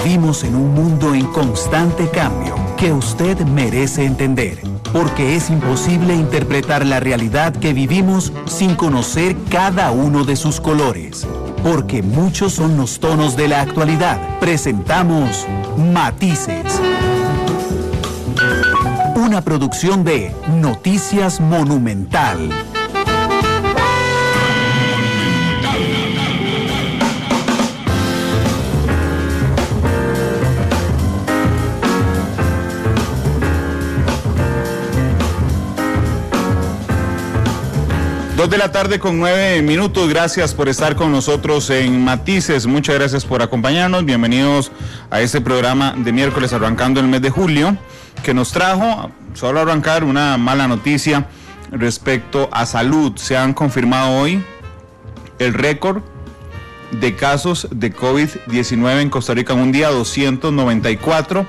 Vivimos en un mundo en constante cambio que usted merece entender, porque es imposible interpretar la realidad que vivimos sin conocer cada uno de sus colores. Porque muchos son los tonos de la actualidad. Presentamos Matices. Una producción de Noticias Monumental. De la tarde con 9 minutos. Gracias por estar con nosotros en Matices. Muchas gracias por acompañarnos. Bienvenidos a este programa de miércoles arrancando el mes de julio, que nos trajo, solo arrancar, una mala noticia respecto a salud. Se han confirmado hoy el récord de casos de COVID-19 en Costa Rica en un día, 294,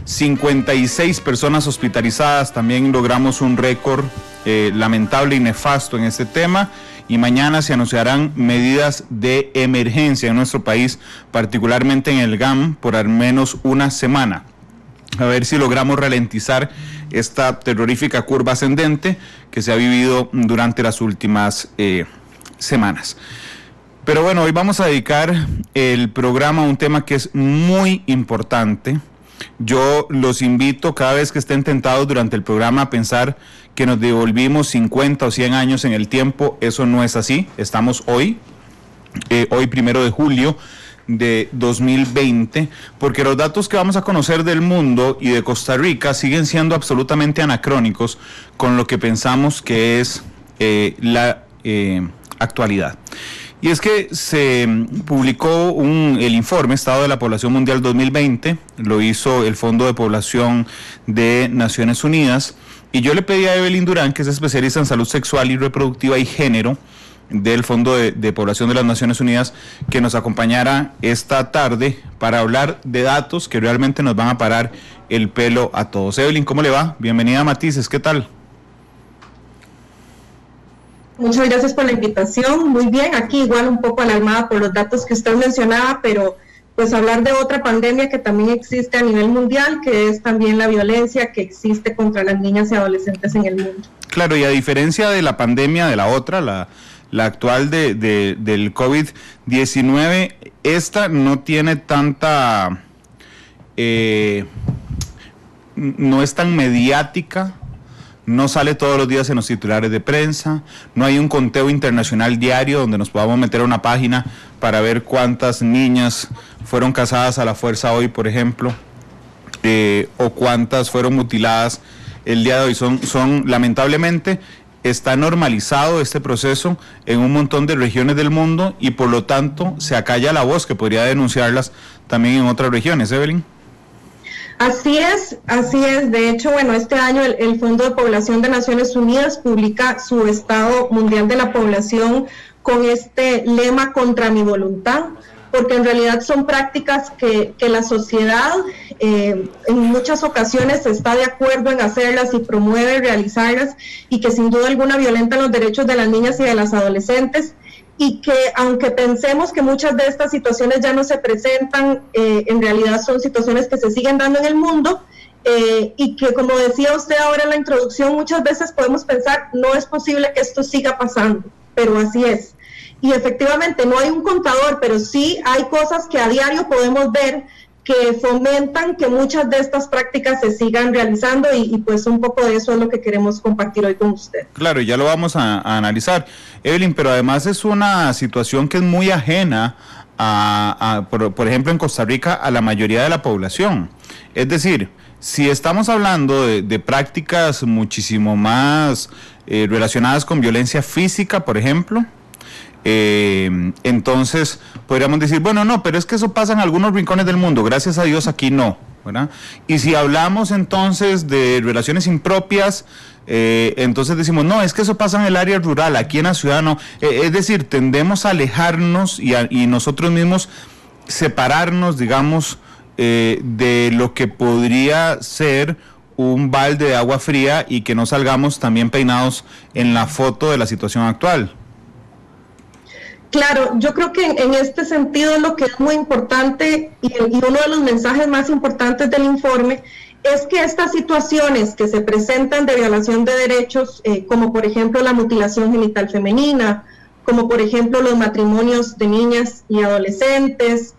56 personas hospitalizadas. También logramos un récord lamentable y nefasto en este tema, y mañana se anunciarán medidas de emergencia en nuestro país, particularmente en el GAM, por al menos una semana, a ver si logramos ralentizar esta terrorífica curva ascendente que se ha vivido durante las últimas semanas. Pero bueno, hoy vamos a dedicar el programa a un tema que es muy importante. Yo los invito, cada vez que estén tentados durante el programa, a pensar que nos devolvimos 50 o 100 años en el tiempo. Eso no es así. Estamos hoy 1 de julio de 2020, porque los datos que vamos a conocer del mundo y de Costa Rica siguen siendo absolutamente anacrónicos con lo que pensamos que es la actualidad. Y es que se publicó el informe Estado de la Población Mundial 2020, lo hizo el Fondo de Población de Naciones Unidas, y yo le pedí a Evelyn Durán, que es especialista en salud sexual y reproductiva y género del Fondo de Población de las Naciones Unidas, que nos acompañara esta tarde para hablar de datos que realmente nos van a parar el pelo a todos. Evelyn, ¿cómo le va? Bienvenida a Matices, ¿qué tal? Muchas gracias por la invitación. Muy bien, aquí igual un poco alarmada por los datos que usted mencionaba, pero pues hablar de otra pandemia que también existe a nivel mundial, que es también la violencia que existe contra las niñas y adolescentes en el mundo. Claro, y a diferencia de la pandemia, de la otra, la actual del COVID-19, esta no tiene tanta, no es tan mediática. No sale todos los días en los titulares de prensa, no hay un conteo internacional diario donde nos podamos meter a una página para ver cuántas niñas fueron casadas a la fuerza hoy, por ejemplo, o cuántas fueron mutiladas el día de hoy. Son lamentablemente, está normalizado este proceso en un montón de regiones del mundo, y por lo tanto se acalla la voz que podría denunciarlas también en otras regiones. Evelyn. Así es. De hecho, bueno, este año el Fondo de Población de Naciones Unidas publica su Estado Mundial de la Población con este lema: contra mi voluntad, porque en realidad son prácticas que la sociedad en muchas ocasiones está de acuerdo en hacerlas y promueve realizarlas, y que sin duda alguna violentan los derechos de las niñas y de las adolescentes, y que aunque pensemos que muchas de estas situaciones ya no se presentan, en realidad son situaciones que se siguen dando en el mundo, y que, como decía usted ahora en la introducción, muchas veces podemos pensar, no es posible que esto siga pasando, pero así es. Y efectivamente no hay un contador, pero sí hay cosas que a diario podemos ver que fomentan que muchas de estas prácticas se sigan realizando, y pues un poco de eso es lo que queremos compartir hoy con usted. Claro, ya lo vamos a analizar, Evelyn, pero además es una situación que es muy ajena por ejemplo, en Costa Rica, a la mayoría de la población. Es decir, si estamos hablando de prácticas muchísimo más relacionadas con violencia física, por ejemplo, entonces podríamos decir, bueno, no, pero es que eso pasa en algunos rincones del mundo, gracias a Dios aquí no, ¿verdad? Y si hablamos entonces de relaciones impropias, entonces decimos, no, es que eso pasa en el área rural, aquí en la ciudad no. Es decir, tendemos a alejarnos y nosotros mismos separarnos, digamos, de lo que podría ser un balde de agua fría, y que no salgamos también peinados en la foto de la situación actual. Claro, yo creo que en este sentido lo que es muy importante y uno de los mensajes más importantes del informe es que estas situaciones que se presentan de violación de derechos, como por ejemplo la mutilación genital femenina, como por ejemplo los matrimonios de niñas y adolescentes,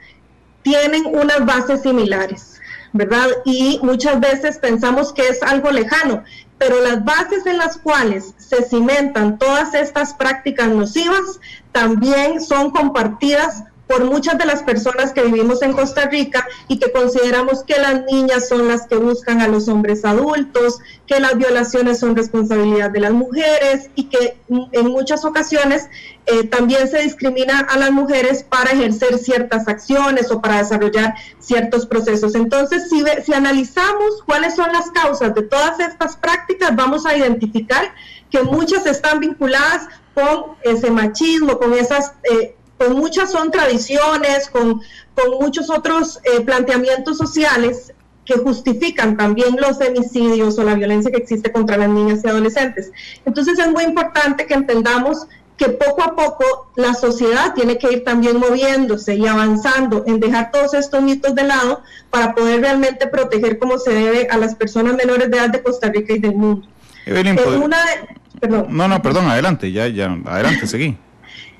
tienen unas bases similares, ¿verdad? Y muchas veces pensamos que es algo lejano, pero las bases en las cuales se cimentan todas estas prácticas nocivas también son compartidas por muchas de las personas que vivimos en Costa Rica y que consideramos que las niñas son las que buscan a los hombres adultos, que las violaciones son responsabilidad de las mujeres y que en muchas ocasiones también se discrimina a las mujeres para ejercer ciertas acciones o para desarrollar ciertos procesos. Entonces, si analizamos cuáles son las causas de todas estas prácticas, vamos a identificar que muchas están vinculadas con ese machismo, con esas... con muchas son tradiciones, con muchos otros planteamientos sociales que justifican también los femicidios o la violencia que existe contra las niñas y adolescentes. Entonces es muy importante que entendamos que poco a poco la sociedad tiene que ir también moviéndose y avanzando en dejar todos estos mitos de lado para poder realmente proteger como se debe a las personas menores de edad de Costa Rica y del mundo. Evelyn, perdón. No, perdón, adelante, adelante, seguí.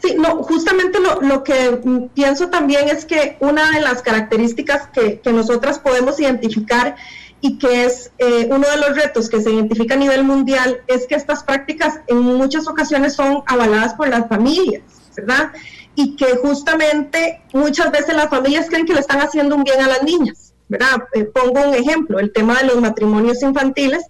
Sí, no, justamente lo que pienso también es que una de las características que nosotras podemos identificar y que es uno de los retos que se identifica a nivel mundial es que estas prácticas en muchas ocasiones son avaladas por las familias, ¿verdad? Y que justamente muchas veces las familias creen que le están haciendo un bien a las niñas, ¿verdad? Pongo un ejemplo, el tema de los matrimonios infantiles,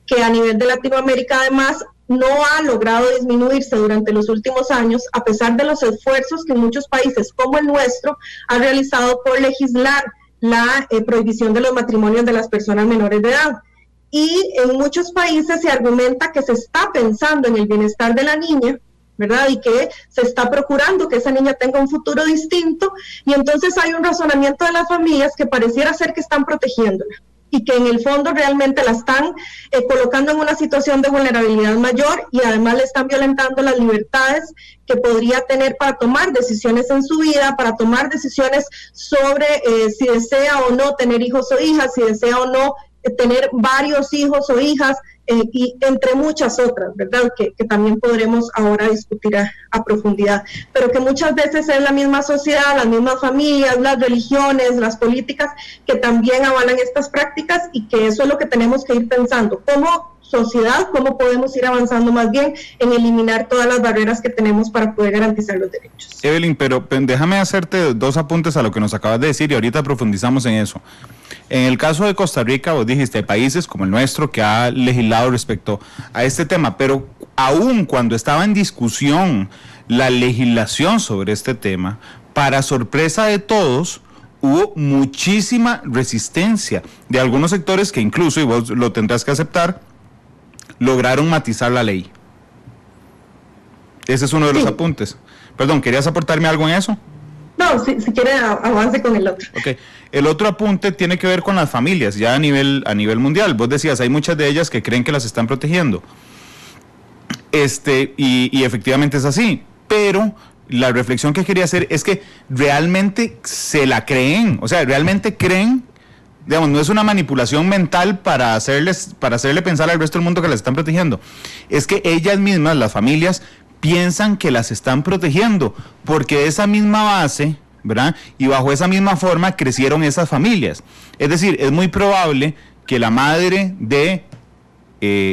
que a nivel de Latinoamérica además no ha logrado disminuirse durante los últimos años, a pesar de los esfuerzos que muchos países como el nuestro han realizado por legislar la prohibición de los matrimonios de las personas menores de edad. Y en muchos países se argumenta que se está pensando en el bienestar de la niña, ¿verdad? Y que se está procurando que esa niña tenga un futuro distinto, y entonces hay un razonamiento de las familias que pareciera ser que están protegiéndola, y que en el fondo realmente la están colocando en una situación de vulnerabilidad mayor y además le están violentando las libertades que podría tener para tomar decisiones en su vida, para tomar decisiones sobre si desea o no tener hijos o hijas, si desea o no tener varios hijos o hijas, y entre muchas otras, ¿verdad? Que también podremos ahora discutir a profundidad, pero que muchas veces es la misma sociedad, las mismas familias, las religiones, las políticas que también avalan estas prácticas, y que eso es lo que tenemos que ir pensando como sociedad, cómo podemos ir avanzando más bien en eliminar todas las barreras que tenemos para poder garantizar los derechos. Evelyn, pero déjame hacerte dos apuntes a lo que nos acabas de decir y ahorita profundizamos en eso. En el caso de Costa Rica, vos dijiste, hay países como el nuestro que ha legislado respecto a este tema, pero aún cuando estaba en discusión la legislación sobre este tema, para sorpresa de todos, hubo muchísima resistencia de algunos sectores que incluso, y vos lo tendrás que aceptar, lograron matizar la ley. Ese es uno de los apuntes. Perdón, ¿querías aportarme algo en eso? No, si quiere avance con el otro. Okay. El otro apunte tiene que ver con las familias, ya a nivel mundial. Vos decías, hay muchas de ellas que creen que las están protegiendo. Y efectivamente es así, pero la reflexión que quería hacer es que realmente se la creen, o sea, realmente creen, digamos, no es una manipulación mental para hacerle pensar al resto del mundo que las están protegiendo. Es que ellas mismas, las familias, piensan que las están protegiendo, porque de esa misma base, ¿verdad? Y bajo esa misma forma crecieron esas familias. Es decir, es muy probable que la madre de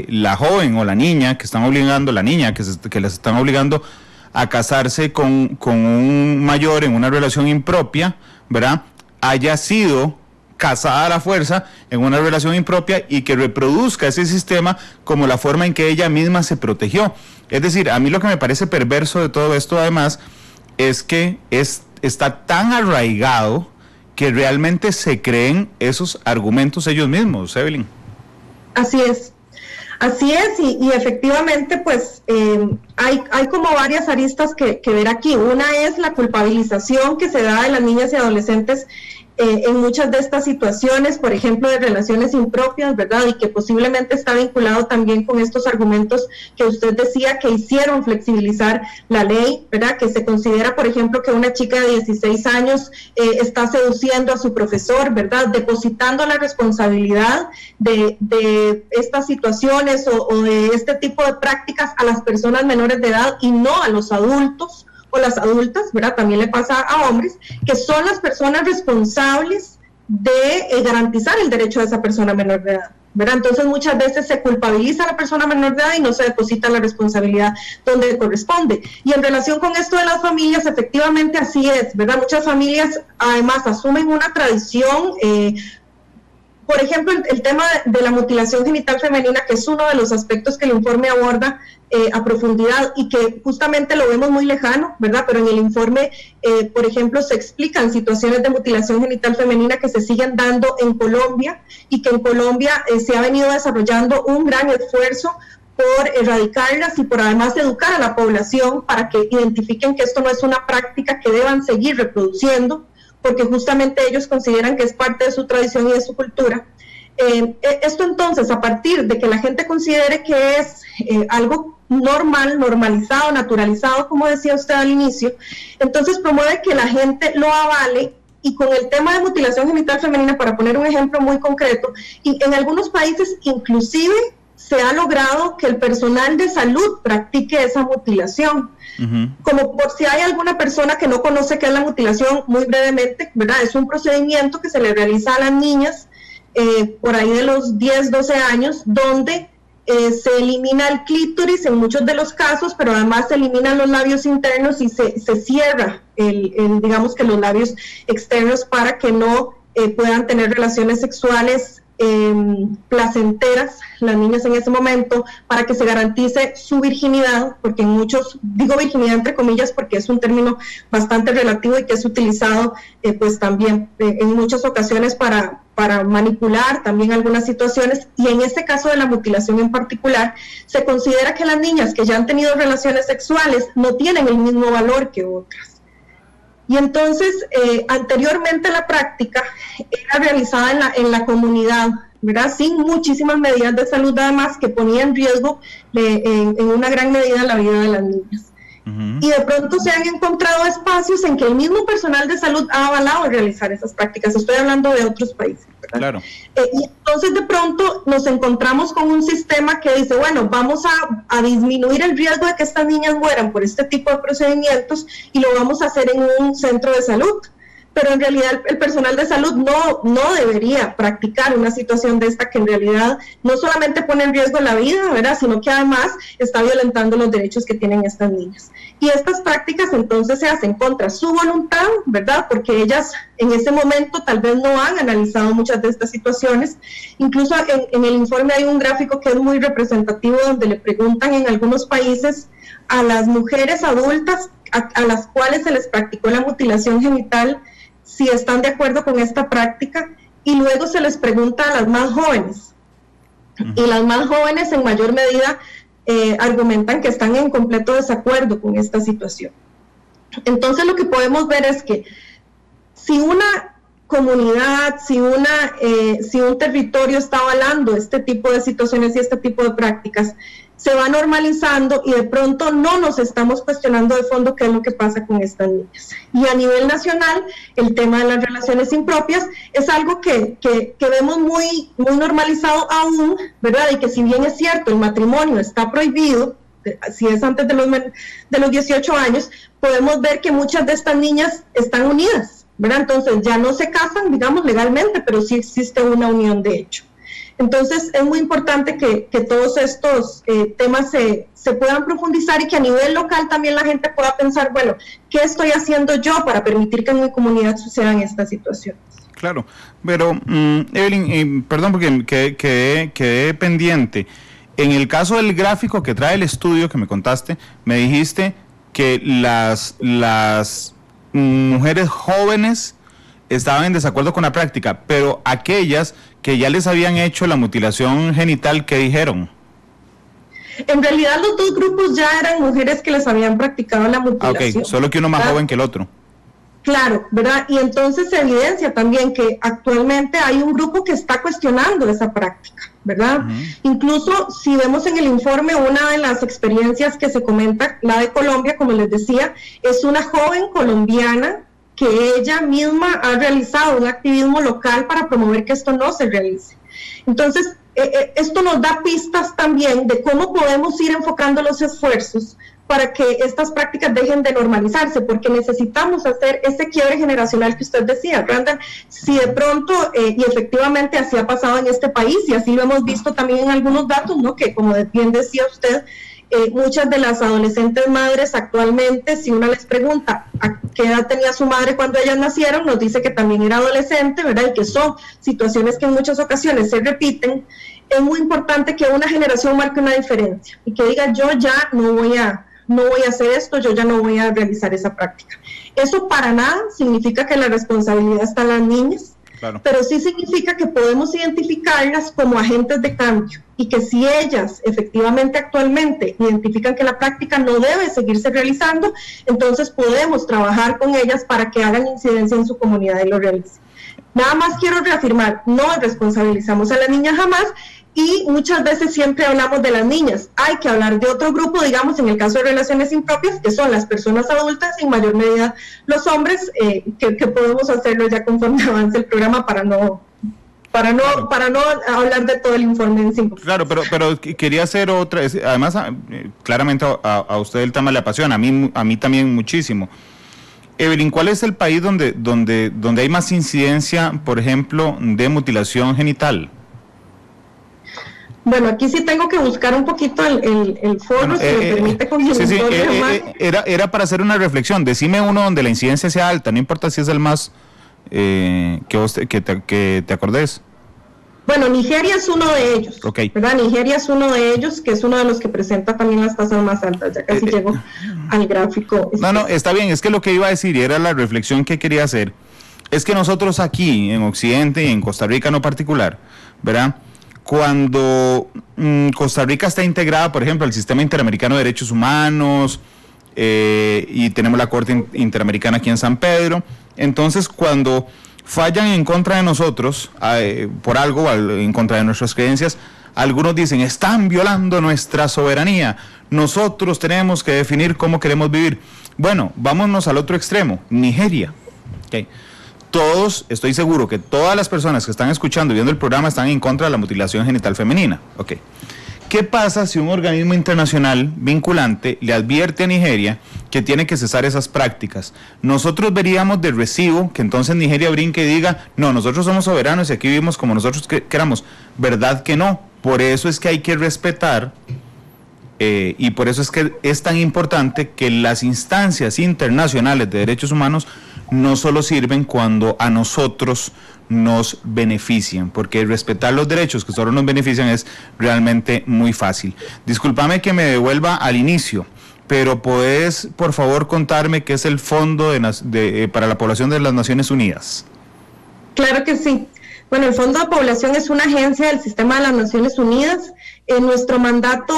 la joven o la niña que están obligando, que las están obligando a casarse con un mayor en una relación impropia, ¿verdad? Haya sido casada a la fuerza en una relación impropia y que reproduzca ese sistema como la forma en que ella misma se protegió. Es decir, a mí lo que me parece perverso de todo esto además es que está tan arraigado que realmente se creen esos argumentos ellos mismos, Evelyn. Así es y efectivamente pues hay como varias aristas que ver aquí. Una es la culpabilización que se da de las niñas y adolescentes en muchas de estas situaciones, por ejemplo, de relaciones impropias, ¿verdad? Y que posiblemente está vinculado también con estos argumentos que usted decía que hicieron flexibilizar la ley, ¿verdad? Que se considera, por ejemplo, que una chica de 16 años está seduciendo a su profesor, ¿verdad? Depositando la responsabilidad de estas situaciones o de este tipo de prácticas a las personas menores de edad y no a los adultos o las adultas, ¿verdad? También le pasa a hombres, que son las personas responsables de garantizar el derecho de esa persona menor de edad, ¿verdad? Entonces muchas veces se culpabiliza a la persona menor de edad y no se deposita la responsabilidad donde corresponde. Y en relación con esto de las familias, efectivamente así es, ¿verdad? Muchas familias además asumen una tradición, por ejemplo, el tema de la mutilación genital femenina, que es uno de los aspectos que el informe aborda a profundidad y que justamente lo vemos muy lejano, ¿verdad? Pero en el informe, por ejemplo, se explican situaciones de mutilación genital femenina que se siguen dando en Colombia y que en Colombia se ha venido desarrollando un gran esfuerzo por erradicarlas y por además educar a la población para que identifiquen que esto no es una práctica que deban seguir reproduciendo, porque justamente ellos consideran que es parte de su tradición y de su cultura. Esto entonces, a partir de que la gente considere que es algo normal, normalizado, naturalizado, como decía usted al inicio, entonces promueve que la gente lo avale. Y con el tema de mutilación genital femenina, para poner un ejemplo muy concreto, y en algunos países inclusive se ha logrado que el personal de salud practique esa mutilación. Como por si hay alguna persona que no conoce qué es la mutilación, muy brevemente, ¿verdad? Es un procedimiento que se le realiza a las niñas por ahí de los 10, 12 años, donde se elimina el clítoris en muchos de los casos, pero además se eliminan los labios internos y se cierra, digamos que los labios externos para que no puedan tener relaciones sexuales placenteras las niñas en ese momento, para que se garantice su virginidad, porque en muchos, digo virginidad entre comillas porque es un término bastante relativo y que es utilizado pues también en muchas ocasiones para manipular también algunas situaciones, y en este caso de la mutilación en particular, se considera que las niñas que ya han tenido relaciones sexuales no tienen el mismo valor que otras. Y entonces, anteriormente la práctica era realizada en la comunidad, ¿verdad? Sin muchísimas medidas de salud, además, que ponían en riesgo en una gran medida la vida de las niñas. Y de pronto se han encontrado espacios en que el mismo personal de salud ha avalado realizar esas prácticas. Estoy hablando de otros países, ¿verdad? Claro. Y entonces de pronto nos encontramos con un sistema que dice, bueno, vamos a disminuir el riesgo de que estas niñas mueran por este tipo de procedimientos y lo vamos a hacer en un centro de salud. Pero en realidad el personal de salud no debería practicar una situación de esta que en realidad no solamente pone en riesgo la vida, ¿verdad?, sino que además está violentando los derechos que tienen estas niñas. Y estas prácticas entonces se hacen contra su voluntad, ¿verdad?, porque ellas en ese momento tal vez no han analizado muchas de estas situaciones. Incluso en el informe hay un gráfico que es muy representativo donde le preguntan en algunos países a las mujeres adultas a las cuales se les practicó la mutilación genital si están de acuerdo con esta práctica, y luego se les pregunta a las más jóvenes. Y las más jóvenes en mayor medida argumentan que están en completo desacuerdo con esta situación. Entonces lo que podemos ver es que si una comunidad, si un territorio está avalando este tipo de situaciones y este tipo de prácticas, se va normalizando y de pronto no nos estamos cuestionando de fondo qué es lo que pasa con estas niñas. Y a nivel nacional, el tema de las relaciones impropias es algo que vemos muy normalizado aún, ¿verdad? Y que si bien es cierto, el matrimonio está prohibido, si es antes de los 18 años, podemos ver que muchas de estas niñas están unidas, ¿verdad? Entonces ya no se casan, digamos, legalmente, pero sí existe una unión de hecho. Entonces es muy importante que todos estos temas se puedan profundizar y que a nivel local también la gente pueda pensar, bueno, ¿qué estoy haciendo yo para permitir que en mi comunidad sucedan estas situaciones? Claro, pero Evelyn, perdón porque quedé pendiente. En el caso del gráfico que trae el estudio que me contaste, me dijiste que las mujeres jóvenes estaban en desacuerdo con la práctica, pero aquellas que ya les habían hecho la mutilación genital, ¿qué dijeron? En realidad los dos grupos ya eran mujeres que les habían practicado la mutilación. Ok, solo que uno más joven que el otro. Claro, ¿verdad? Y entonces se evidencia también que actualmente hay un grupo que está cuestionando esa práctica, ¿verdad? Incluso si vemos en el informe, una de las experiencias que se comenta, la de Colombia, como les decía, es una joven colombiana que ella misma ha realizado un activismo local para promover que esto no se realice. Entonces, esto nos da pistas también de cómo podemos ir enfocando los esfuerzos para que estas prácticas dejen de normalizarse, porque necesitamos hacer ese quiebre generacional que usted decía, Randall. Si de pronto, y efectivamente así ha pasado en este país, y así lo hemos visto también en algunos datos, ¿no? Que como bien decía usted, muchas de las adolescentes madres actualmente, si una les pregunta a qué edad tenía su madre cuando ellas nacieron, nos dice que también era adolescente, ¿verdad? Y que son situaciones que en muchas ocasiones se repiten. Es muy importante que una generación marque una diferencia y que diga, yo ya no voy a hacer esto, yo ya no voy a realizar esa práctica. Eso para nada significa que la responsabilidad está en las niñas, claro, pero sí significa que podemos identificarlas como agentes de cambio y que si ellas efectivamente actualmente identifican que la práctica no debe seguirse realizando, entonces podemos trabajar con ellas para que hagan incidencia en su comunidad y lo realicen. Nada más quiero reafirmar, no responsabilizamos a la niña jamás. Y muchas veces siempre hablamos de las niñas. Hay que hablar de otro grupo, digamos, en el caso de relaciones impropias, que son las personas adultas y en mayor medida los hombres, que podemos hacerlo ya conforme avance el programa para no hablar de todo el informe en 5. Claro, pero quería hacer otra, además claramente a usted el tema le apasiona, a mí también muchísimo. Evelyn, ¿cuál es el país donde hay más incidencia, por ejemplo, de mutilación genital? Bueno, aquí sí tengo que buscar un poquito el foro, si me permite con mi era para hacer una reflexión. Decime uno donde la incidencia sea alta, no importa si es el más que te acordés. Bueno, Nigeria es uno de ellos, ¿verdad? Nigeria es uno de ellos, que es uno de los que presenta también las tasas más altas. Ya casi llego al gráfico. No, está bien, es que lo que iba a decir y era la reflexión que quería hacer, es que nosotros aquí en Occidente y en Costa Rica no particular, ¿verdad? Cuando Costa Rica está integrada, por ejemplo, al Sistema Interamericano de Derechos Humanos, y tenemos la Corte Interamericana aquí en San Pedro, entonces cuando fallan en contra de nosotros, por algo, en contra de nuestras creencias, algunos dicen, están violando nuestra soberanía, nosotros tenemos que definir cómo queremos vivir. Bueno, vámonos al otro extremo, Nigeria. Okay. Todos, estoy seguro que todas las personas que están escuchando y viendo el programa están en contra de la mutilación genital femenina. Okay. ¿Qué pasa si un organismo internacional vinculante le advierte a Nigeria que tiene que cesar esas prácticas? Nosotros veríamos de recibo que entonces Nigeria brinque y diga, no, nosotros somos soberanos y aquí vivimos como nosotros queramos. ¿Verdad que no? Por eso es que hay que respetar y por eso es que es tan importante que las instancias internacionales de derechos humanos no solo sirven cuando a nosotros nos benefician, porque respetar los derechos que solo nos benefician es realmente muy fácil. Discúlpame que me devuelva al inicio, pero ¿podés, por favor, contarme qué es el Fondo para la Población de las Naciones Unidas? Claro que sí. Bueno, el Fondo de Población es una agencia del Sistema de las Naciones Unidas. Nuestro mandato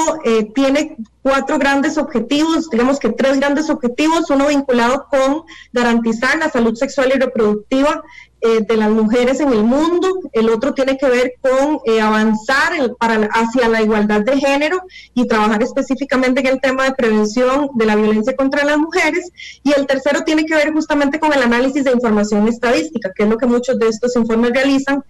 tiene 4 grandes objetivos, digamos que 3 grandes objetivos, uno vinculado con garantizar la salud sexual y reproductiva de las mujeres en el mundo, el otro tiene que ver con avanzar hacia la igualdad de género y trabajar específicamente en el tema de prevención de la violencia contra las mujeres, y el tercero tiene que ver justamente con el análisis de información estadística, que es lo que muchos de estos informes realizan,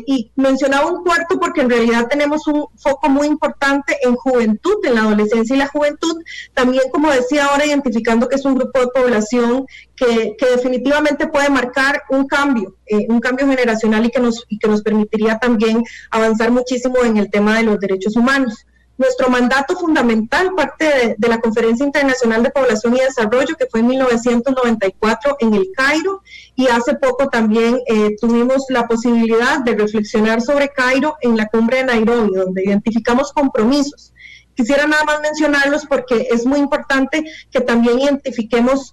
y mencionaba un cuarto porque en realidad tenemos un foco muy importante en juventud, en la adolescencia y la juventud, también como decía ahora, identificando que es un grupo de población que definitivamente puede marcar un cambio generacional y que nos permitiría también avanzar muchísimo en el tema de los derechos humanos. Nuestro mandato fundamental parte de la Conferencia Internacional de Población y Desarrollo, que fue en 1994 en el Cairo, y hace poco también tuvimos la posibilidad de reflexionar sobre Cairo en la cumbre de Nairobi, donde identificamos compromisos. Quisiera nada más mencionarlos porque es muy importante que también identifiquemos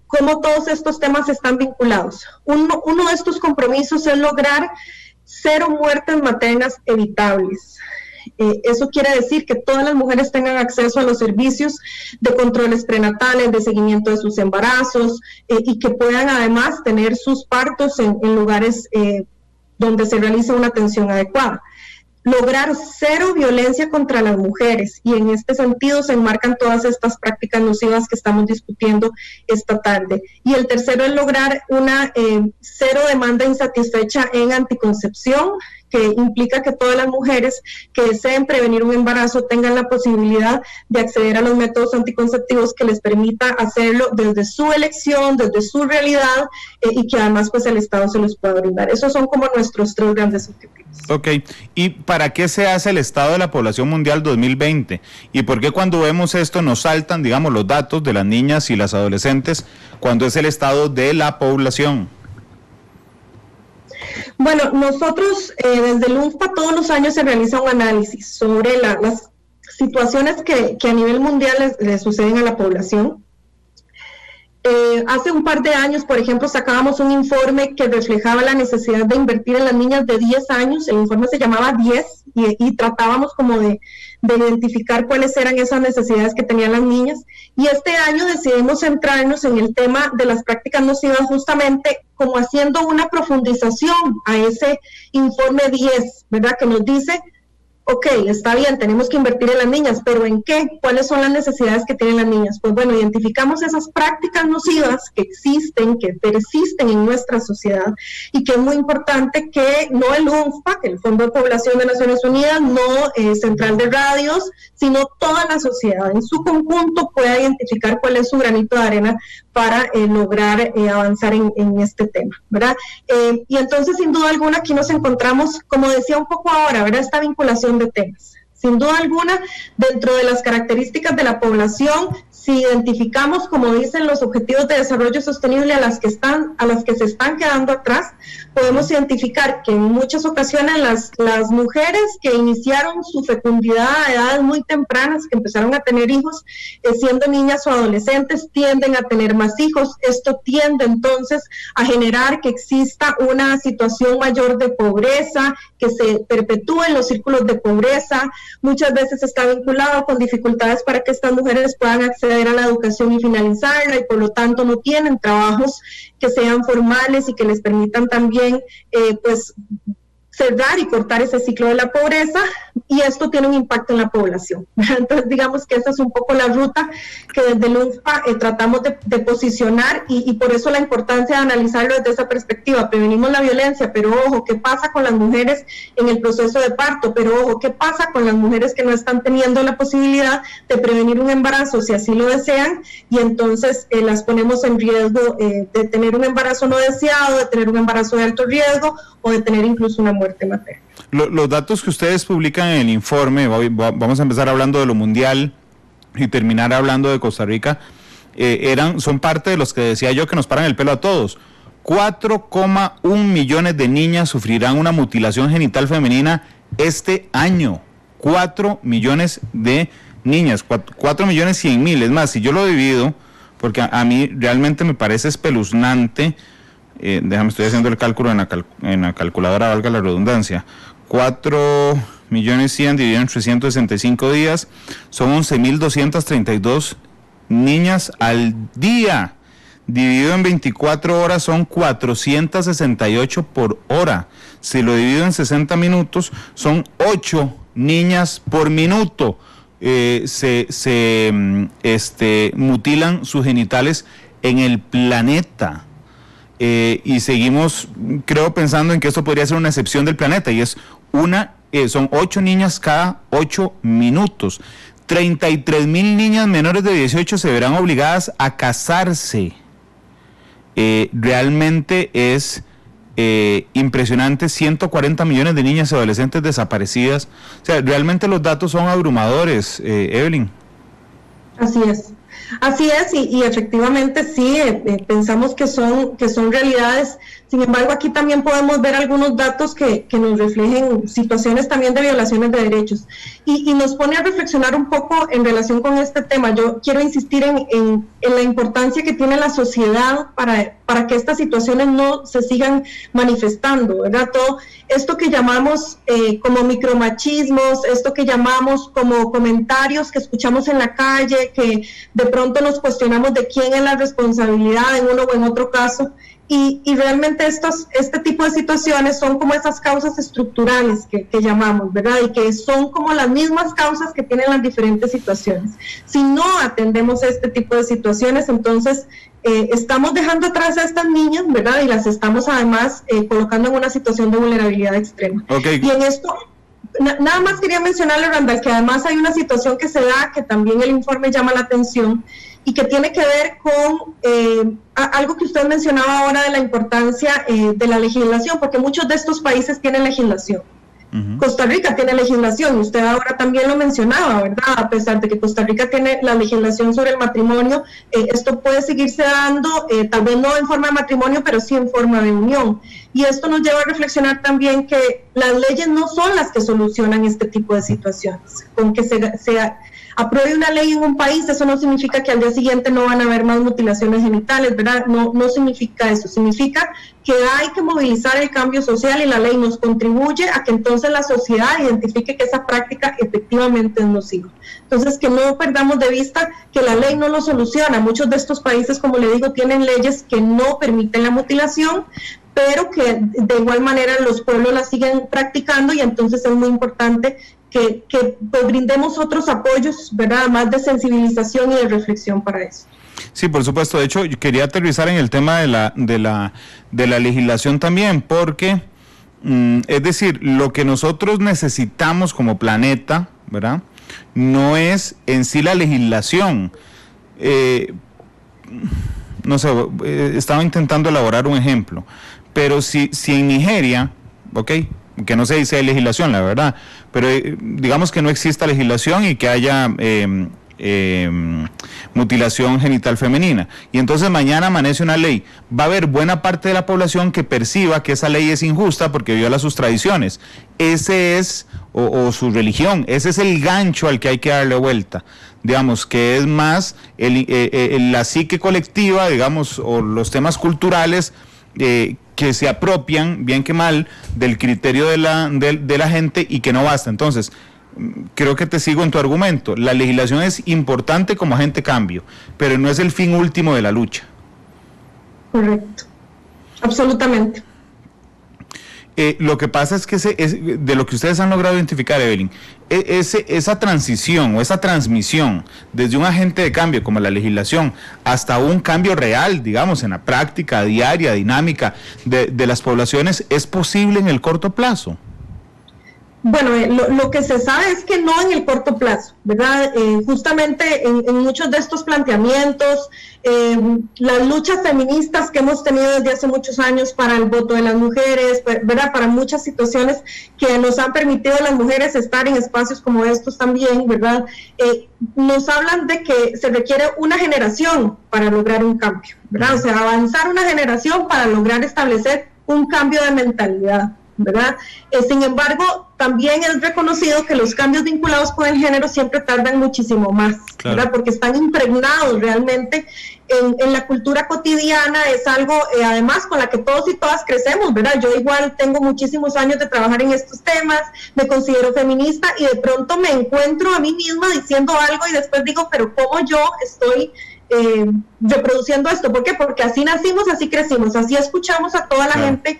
cómo todos estos temas están vinculados. Uno de estos compromisos es lograr 0 muertes maternas evitables. Eso quiere decir que todas las mujeres tengan acceso a los servicios de controles prenatales, de seguimiento de sus embarazos, y que puedan además tener sus partos en lugares donde se realice una atención adecuada. Lograr cero violencia contra las mujeres, y en este sentido se enmarcan todas estas prácticas nocivas que estamos discutiendo esta tarde. Y el tercero es lograr una cero demanda insatisfecha en anticoncepción, que implica que todas las mujeres que deseen prevenir un embarazo tengan la posibilidad de acceder a los métodos anticonceptivos que les permita hacerlo desde su elección, desde su realidad, y que además pues el Estado se los pueda brindar. Esos son como nuestros 3 grandes objetivos. Ok, ¿y para qué se hace el Estado de la Población Mundial 2020? ¿Y por qué cuando vemos esto nos saltan, digamos, los datos de las niñas y las adolescentes cuando es el Estado de la población? Bueno, nosotros desde el UNFPA todos los años se realiza un análisis sobre las situaciones que a nivel mundial le suceden a la población. Hace un par de años, por ejemplo, sacábamos un informe que reflejaba la necesidad de invertir en las niñas de 10 años, el informe se llamaba 10, y tratábamos como de identificar cuáles eran esas necesidades que tenían las niñas, y este año decidimos centrarnos en el tema de las prácticas nocivas, justamente como haciendo una profundización a ese informe 10, ¿verdad?, que nos dice, ok, está bien, tenemos que invertir en las niñas, pero ¿en qué? ¿Cuáles son las necesidades que tienen las niñas? Pues bueno, identificamos esas prácticas nocivas que existen, que persisten en nuestra sociedad, y que es muy importante que no el UNFPA, el Fondo de Población de Naciones Unidas, no Central de Radios, sino toda la sociedad en su conjunto pueda identificar cuál es su granito de arena para lograr avanzar en este tema, ¿verdad? Y entonces, sin duda alguna, aquí nos encontramos, como decía un poco ahora, ¿verdad?, esta vinculación de temas. Sin duda alguna, dentro de las características de la población, si identificamos, como dicen los objetivos de desarrollo sostenible, a las que se están quedando atrás, podemos identificar que en muchas ocasiones las mujeres que iniciaron su fecundidad a edades muy tempranas, que empezaron a tener hijos siendo niñas o adolescentes, tienden a tener más hijos. Esto tiende entonces a generar que exista una situación mayor de pobreza, que se perpetúen los círculos de pobreza. Muchas veces está vinculado con dificultades para que estas mujeres puedan acceder a la educación y finalizarla, y por lo tanto no tienen trabajos que sean formales y que les permitan también pues cerrar y cortar ese ciclo de la pobreza, y esto tiene un impacto en la población. Entonces, digamos que esa es un poco la ruta que desde el UNFPA tratamos de posicionar, y por eso la importancia de analizarlo desde esa perspectiva. Prevenimos la violencia, pero ojo, ¿qué pasa con las mujeres en el proceso de parto? Pero ojo, ¿qué pasa con las mujeres que no están teniendo la posibilidad de prevenir un embarazo, si así lo desean, y entonces las ponemos en riesgo de tener un embarazo no deseado, de tener un embarazo de alto riesgo, o de tener incluso una muerte materna? Los datos que ustedes publican en el informe, vamos a empezar hablando de lo mundial y terminar hablando de Costa Rica, son parte de los que decía yo que nos paran el pelo a todos. 4,1 millones de niñas sufrirán una mutilación genital femenina este año. 4 millones de niñas, 4.100.000. Es más, si yo lo divido, porque a mí realmente me parece espeluznante, estoy haciendo el cálculo en la calculadora, valga la redundancia. 4.100.000 dividido en 365 días, son 11.232 niñas al día. Dividido en 24 horas son 468 por hora. Si lo divido en 60 minutos, son 8 niñas por minuto. Mutilan sus genitales en el planeta. Y seguimos, creo, pensando en que esto podría ser una excepción del planeta, y son 8 niñas cada 8 minutos. 33.000 niñas menores de 18 se verán obligadas a casarse. Realmente es impresionante. 140 millones de niñas y adolescentes desaparecidas. O sea, realmente los datos son abrumadores, Evelyn. Así es, y efectivamente sí, pensamos que son realidades Sin embargo, aquí también podemos ver algunos datos que nos reflejen situaciones también de violaciones de derechos y nos pone a reflexionar un poco en relación con este tema. Yo quiero insistir en la importancia que tiene la sociedad para que estas situaciones no se sigan manifestando, ¿verdad? Todo esto que llamamos como micromachismos, esto que llamamos como comentarios que escuchamos en la calle, que de pronto nos cuestionamos de quién es la responsabilidad en uno o en otro caso. Y realmente este tipo de situaciones son como esas causas estructurales que llamamos, ¿verdad? Y que son como las mismas causas que tienen las diferentes situaciones. Si no atendemos este tipo de situaciones, entonces estamos dejando atrás a estas niñas, ¿verdad? Y las estamos además colocando en una situación de vulnerabilidad extrema. Okay. Y en esto, nada más quería mencionarle, Randall, que además hay una situación que se da, que también el informe llama la atención, y que tiene que ver con algo que usted mencionaba ahora de la importancia de la legislación, porque muchos de estos países tienen legislación. Uh-huh. Costa Rica tiene legislación, usted ahora también lo mencionaba, ¿verdad? A pesar de que Costa Rica tiene la legislación sobre el matrimonio, esto puede seguirse dando, tal vez no en forma de matrimonio, pero sí en forma de unión. Y esto nos lleva a reflexionar también que las leyes no son las que solucionan este tipo de situaciones. Con que se apruebe una ley en un país, eso no significa que al día siguiente no van a haber más mutilaciones genitales, ¿verdad? No significa eso, significa que hay que movilizar el cambio social y la ley nos contribuye a que entonces la sociedad identifique que esa práctica efectivamente es nociva. Entonces, que no perdamos de vista que la ley no lo soluciona. Muchos de estos países, como le digo, tienen leyes que no permiten la mutilación, pero que de igual manera los pueblos la siguen practicando y entonces es muy importante que pues, brindemos otros apoyos, ¿verdad? Más de sensibilización y de reflexión para eso. Sí, por supuesto. De hecho, yo quería aterrizar en el tema de la legislación también, porque, es decir, lo que nosotros necesitamos como planeta, ¿verdad? No es en sí la legislación. No sé, estaba intentando elaborar un ejemplo, pero si en Nigeria, ¿ok?, que no se dice legislación, la verdad, pero digamos que no exista legislación y que haya mutilación genital femenina, y entonces mañana amanece una ley, va a haber buena parte de la población que perciba que esa ley es injusta porque viola sus tradiciones, ese es, o su religión, ese es el gancho al que hay que darle vuelta, digamos, que es más la psique colectiva, digamos, o los temas culturales que se apropian, bien que mal, del criterio de la gente y que no basta. Entonces, creo que te sigo en tu argumento. La legislación es importante como agente cambio, pero no es el fin último de la lucha. Correcto, absolutamente. Lo que pasa es que de lo que ustedes han logrado identificar, Evelyn, esa transición o esa transmisión desde un agente de cambio como la legislación hasta un cambio real, digamos, en la práctica diaria, dinámica de las poblaciones, ¿es posible en el corto plazo? Bueno, lo que se sabe es que no en el corto plazo, ¿verdad? Justamente en muchos de estos planteamientos, las luchas feministas que hemos tenido desde hace muchos años para el voto de las mujeres, ¿verdad? Para muchas situaciones que nos han permitido a las mujeres estar en espacios como estos también, ¿verdad? Nos hablan de que se requiere una generación para lograr un cambio, ¿verdad? O sea, avanzar una generación para lograr establecer un cambio de mentalidad, ¿verdad? Sin embargo, también es reconocido que los cambios vinculados con el género siempre tardan muchísimo más, claro, ¿verdad? Porque están impregnados realmente en la cultura cotidiana, es algo además con la que todos y todas crecemos, ¿verdad? Yo igual tengo muchísimos años de trabajar en estos temas, me considero feminista y de pronto me encuentro a mí misma diciendo algo y después digo, pero ¿cómo yo estoy reproduciendo esto? ¿Por qué? Porque así nacimos, así crecimos, así escuchamos a toda la gente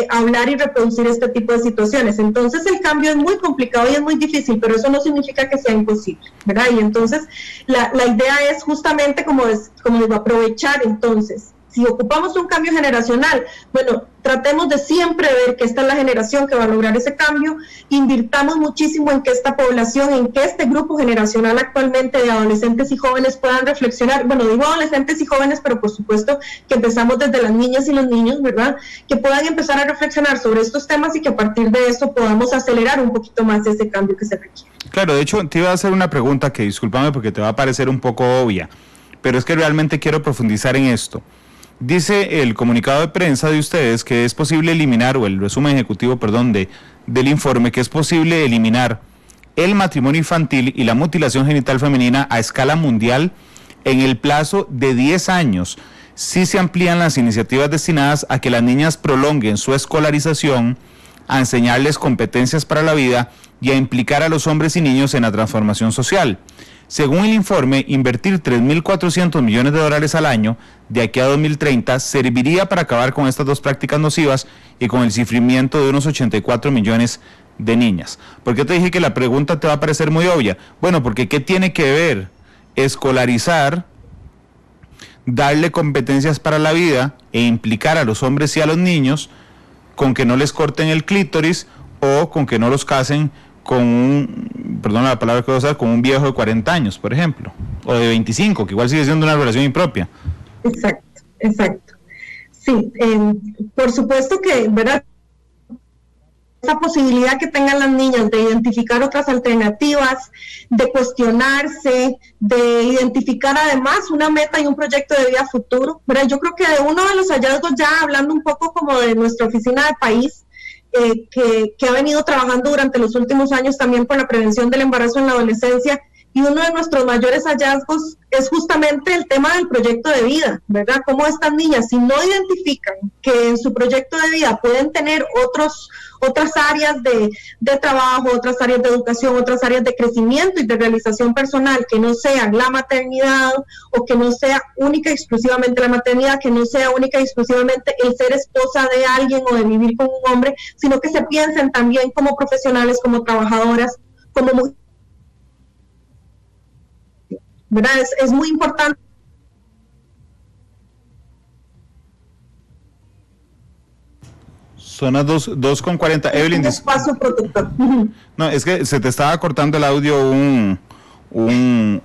hablar y reproducir este tipo de situaciones. Entonces el cambio es muy complicado y es muy difícil, pero eso no significa que sea imposible, ¿verdad? Y entonces la idea es justamente como digo, aprovechar entonces. Si ocupamos un cambio generacional, bueno, tratemos de siempre ver que esta es la generación que va a lograr ese cambio, invirtamos muchísimo en que esta población, en que este grupo generacional actualmente de adolescentes y jóvenes puedan reflexionar, bueno, digo adolescentes y jóvenes, pero por supuesto que empezamos desde las niñas y los niños, ¿verdad? Que puedan empezar a reflexionar sobre estos temas y que a partir de eso podamos acelerar un poquito más ese cambio que se requiere. Claro, de hecho, te iba a hacer una pregunta que, discúlpame porque te va a parecer un poco obvia, pero es que realmente quiero profundizar en esto. Dice el comunicado de prensa de ustedes que es posible eliminar, o el resumen ejecutivo, perdón, del informe, que es posible eliminar el matrimonio infantil y la mutilación genital femenina a escala mundial en el plazo de 10 años, si se amplían las iniciativas destinadas a que las niñas prolonguen su escolarización, a enseñarles competencias para la vida y a implicar a los hombres y niños en la transformación social. Según el informe, invertir $3.400 millones al año de aquí a 2030 serviría para acabar con estas dos prácticas nocivas y con el sufrimiento de unos 84 millones de niñas. ¿Por qué te dije que la pregunta te va a parecer muy obvia? Bueno, porque ¿qué tiene que ver escolarizar, darle competencias para la vida e implicar a los hombres y a los niños con que no les corten el clítoris o con que no los casen con un, perdón la palabra que voy a usar, con un viejo de 40 años, por ejemplo, o de 25, que igual sigue siendo una relación impropia? Exacto. Sí, por supuesto que, ¿verdad?, esa posibilidad que tengan las niñas de identificar otras alternativas, de cuestionarse, de identificar además una meta y un proyecto de vida futuro. ¿Verdad? Yo creo que uno de los hallazgos, ya hablando un poco como de nuestra oficina de país, que ha venido trabajando durante los últimos años también por la prevención del embarazo en la adolescencia, y uno de nuestros mayores hallazgos es justamente el tema del proyecto de vida, ¿verdad? Cómo estas niñas, si no identifican que en su proyecto de vida pueden tener otras áreas de trabajo, otras áreas de educación, otras áreas de crecimiento y de realización personal, que no sean la maternidad, o que no sea única y exclusivamente la maternidad, que no sea única y exclusivamente el ser esposa de alguien o de vivir con un hombre, sino que se piensen también como profesionales, como trabajadoras, como mujeres. ¿Verdad? Es muy importante. Son las 2:40. Evelyn, Espacio protector. No, es que se te estaba cortando el audio un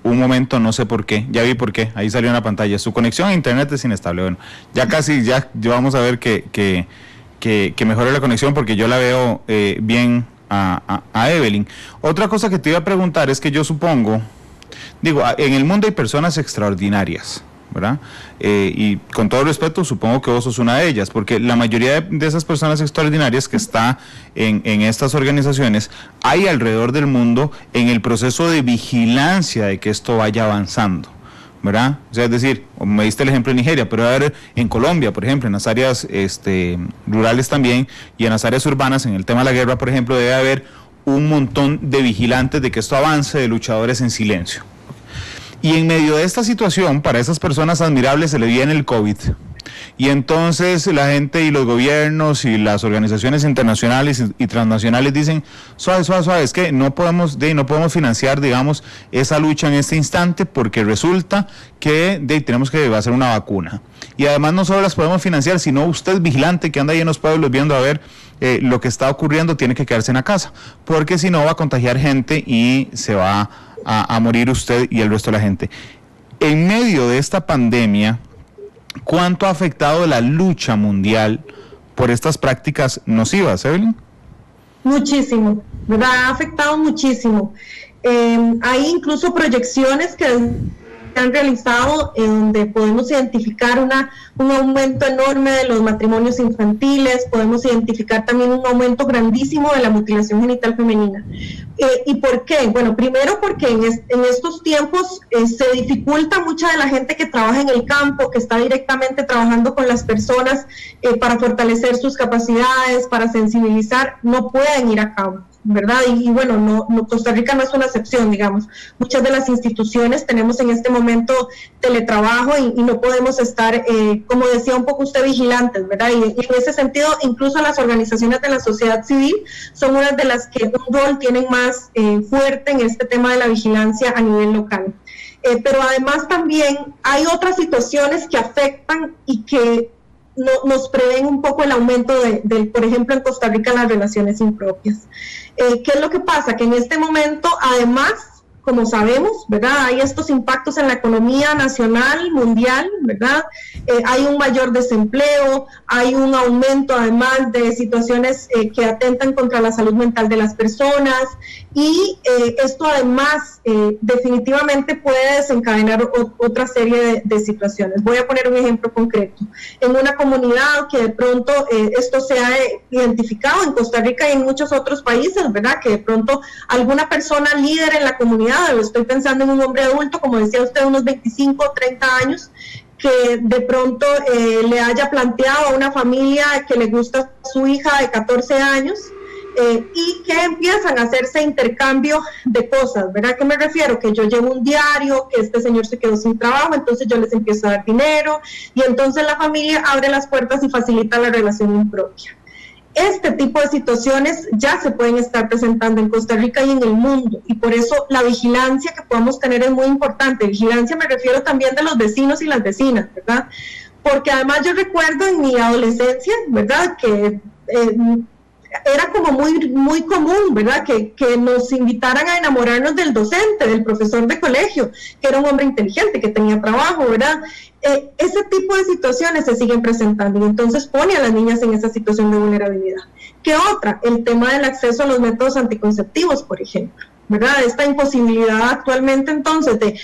momento, no sé por qué. Ya vi por qué, ahí salió en la pantalla. Su conexión a internet es inestable. Bueno, ya vamos a ver que mejore la conexión, porque yo la veo bien a Evelyn. Otra cosa que te iba a preguntar es que yo supongo, digo, en el mundo hay personas extraordinarias, ¿verdad? Y con todo respeto, supongo que vos sos una de ellas, porque la mayoría de esas personas extraordinarias que está en estas organizaciones hay alrededor del mundo en el proceso de vigilancia de que esto vaya avanzando, ¿verdad? O sea, es decir, me diste el ejemplo de Nigeria, pero debe haber en Colombia, por ejemplo, en las áreas rurales también, y en las áreas urbanas, en el tema de la guerra, por ejemplo, debe haber un montón de vigilantes de que esto avance, de luchadores en silencio. Y en medio de esta situación, para esas personas admirables se le viene el COVID. Y entonces la gente y los gobiernos y las organizaciones internacionales y transnacionales dicen, suave, es que no podemos financiar, digamos, esa lucha en este instante, porque resulta que tenemos que hacer una vacuna. Y además no solo las podemos financiar, sino usted, vigilante que anda ahí en los pueblos viendo a ver lo que está ocurriendo, tiene que quedarse en la casa, porque si no va a contagiar gente y se va a morir usted y el resto de la gente. En medio de esta pandemia, ¿cuánto ha afectado la lucha mundial por estas prácticas nocivas, Evelyn? Muchísimo, ¿verdad? Ha afectado muchísimo. Hay incluso proyecciones que han realizado en donde podemos identificar un aumento enorme de los matrimonios infantiles, podemos identificar también un aumento grandísimo de la mutilación genital femenina. ¿Y por qué? Bueno, primero porque en estos tiempos se dificulta mucha de la gente que trabaja en el campo, que está directamente trabajando con las personas para fortalecer sus capacidades, para sensibilizar, no pueden ir a campo, ¿verdad? Y bueno, no, Costa Rica no es una excepción, digamos. Muchas de las instituciones tenemos en este momento teletrabajo y no podemos estar, como decía un poco usted, vigilantes, ¿verdad? Y en ese sentido, incluso las organizaciones de la sociedad civil son unas de las que un rol tienen más fuerte en este tema de la vigilancia a nivel local. Pero además también hay otras situaciones que afectan y que nos prevén un poco el aumento por ejemplo, en Costa Rica, las relaciones impropias. ¿Qué es lo que pasa? Que en este momento, además como sabemos, ¿verdad? Hay estos impactos en la economía nacional, mundial, ¿verdad? Hay un mayor desempleo, hay un aumento además de situaciones que atentan contra la salud mental de las personas, y esto además definitivamente puede desencadenar otra serie de situaciones. Voy a poner un ejemplo concreto. En una comunidad que de pronto esto se ha identificado en Costa Rica y en muchos otros países, ¿verdad? Que de pronto alguna persona líder en la comunidad, estoy pensando en un hombre adulto, como decía usted, unos 25 o 30 años, que de pronto le haya planteado a una familia que le gusta su hija de 14 años, y que empiezan a hacerse intercambio de cosas, ¿verdad? ¿A qué me refiero? Que yo llevo un diario, que este señor se quedó sin trabajo, entonces yo les empiezo a dar dinero, y entonces la familia abre las puertas y facilita la relación impropia. Este tipo de situaciones ya se pueden estar presentando en Costa Rica y en el mundo, y por eso la vigilancia que podemos tener es muy importante. Vigilancia me refiero también de los vecinos y las vecinas, ¿verdad? Porque además yo recuerdo en mi adolescencia, ¿verdad?, que era como muy común, ¿verdad?, que nos invitaran a enamorarnos del docente, del profesor de colegio, que era un hombre inteligente, que tenía trabajo, ¿verdad? Ese tipo de situaciones se siguen presentando, y entonces pone a las niñas en esa situación de vulnerabilidad. ¿Qué otra? El tema del acceso a los métodos anticonceptivos, por ejemplo, ¿verdad? Esta imposibilidad actualmente entonces de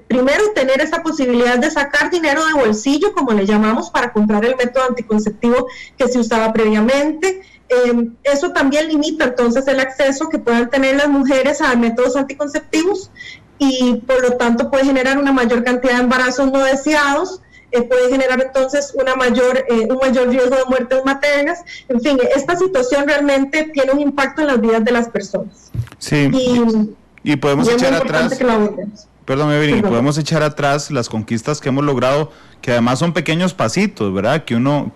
primero tener esa posibilidad de sacar dinero de bolsillo, como le llamamos, para comprar el método anticonceptivo que se usaba previamente. Eso también limita entonces el acceso que puedan tener las mujeres a métodos anticonceptivos, y por lo tanto puede generar una mayor cantidad de embarazos no deseados, puede generar entonces un mayor riesgo de muertes maternas. En fin, esta situación realmente tiene un impacto en las vidas de las personas. Sí, y podemos echar atrás, perdón, Evelyn, podemos echar atrás las conquistas que hemos logrado, que además son pequeños pasitos, ¿verdad?, que uno